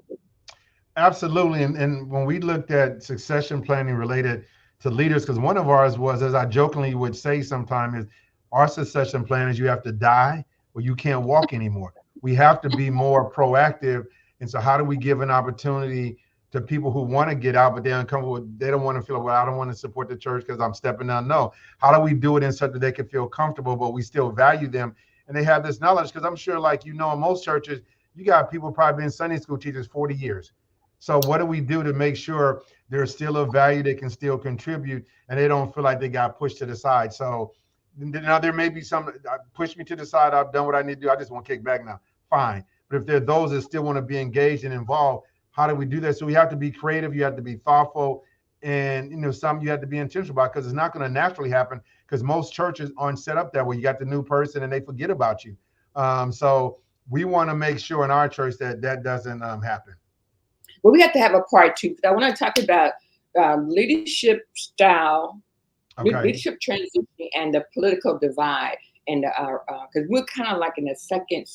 Absolutely. And when we looked at succession planning related to leaders, because one of ours was, as I jokingly would say sometimes, is our succession plan is you have to die or you can't walk anymore. We have to be more proactive. And so how do we give an opportunity to people who want to get out, but they're uncomfortable, they don't want to feel like, well, I don't want to support the church because I'm stepping down. No. How do we do it in such that they can feel comfortable, but we still value them and they have this knowledge? Because I'm sure, like, in most churches, you got people probably been Sunday school teachers 40 years. So what do we do to make sure there's still a value, they can still contribute, and they don't feel like they got pushed to the side? So now there may be some push me to the side. I've done what I need to do. I just want to kick back now. Fine. But if there are those that still want to be engaged and involved, how do we do that? So we have to be creative. You have to be thoughtful, and some you have to be intentional about, because it's not going to naturally happen. Because most churches aren't set up that way. You got the new person and they forget about you. So we want to make sure in our church that that doesn't happen. Well, we have to have a part two, because I want to talk about leadership style, Okay. leadership transition, and the political divide. And because we're kind of like in the second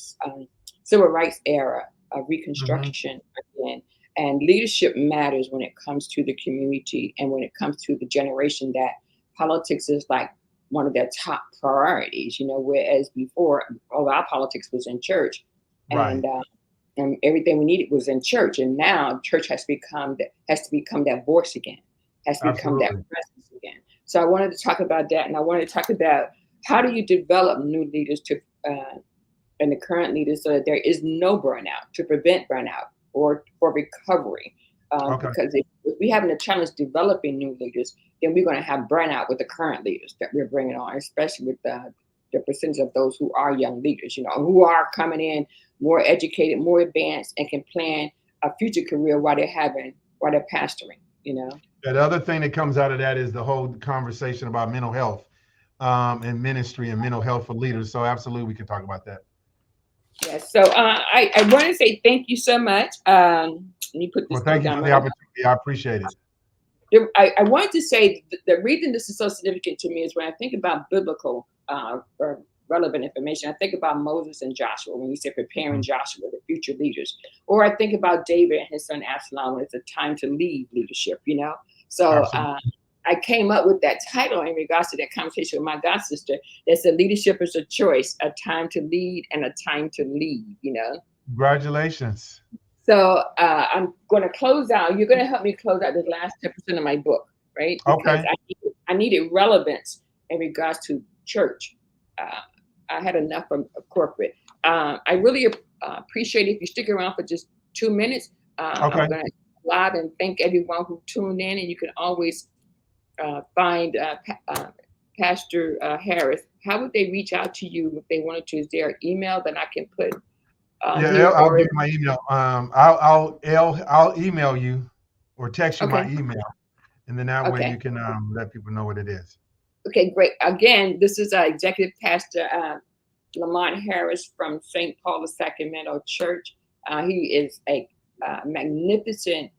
civil rights era of Hmm. Reconstruction again. And leadership matters when it comes to the community and when it comes to the generation, that politics is like one of their top priorities, whereas before all our politics was in church. Right. And everything we needed was in church. And now church has to become that voice again, has to become that Absolutely. presence again. So I wanted to talk about that, and I wanted to talk about how do you develop new leaders to and the current leaders, so that there is no burnout, to prevent burnout or for recovery. Okay. Because if we having a challenge developing new leaders, then we're going to have burnout with the current leaders that we're bringing on, especially with the percentage of those who are young leaders, who are coming in more educated, more advanced, and can plan a future career while they're pastoring. The other thing that comes out of that is the whole conversation about mental health and ministry and mental health for leaders. So absolutely, we can talk about that. Yes. So I want to say thank you so much. Let me put Well, this note thank you down. for the opportunity. I appreciate it. I wanted to say the reason this is so significant to me is when I think about biblical or relevant information, I think about Moses and Joshua when you say preparing Mhm. Joshua, the future leaders. Or I think about David and his son Absalom when it's a time to lead leadership. So Absolutely. I came up with that title in regards to that conversation with my god sister that said leadership is a choice, a time to lead and a time to lead. Congratulations. So I'm going to close out. You're going to help me close out the last 10% of my book, right? Because Okay. I needed relevance in regards to church. Uh, I had enough from corporate. I really appreciate if you stick around for just 2 minutes. Okay. I'm going to live and thank everyone who tuned in, and you can always find Pastor Harris. How would they reach out to you if they wanted to? Is there an email that I can put Yeah, here, I'll or give you my email. I'll email you or text you my okay, email, and then that way okay. you can let people know what it is. Okay, great. Again, this is Executive Pastor Lamont Harris from St. Paul of Sacramento Church. He is a magnificent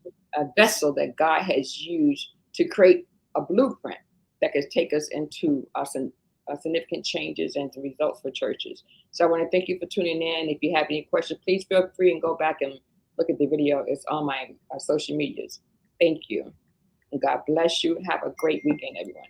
vessel that God has used to create a blueprint that could take us into some significant changes and some results for churches. So I want to thank you for tuning in. If you have any questions, please feel free and go back and look at the video. It's on my social medias. Thank you. And God bless you. Have a great weekend, everyone.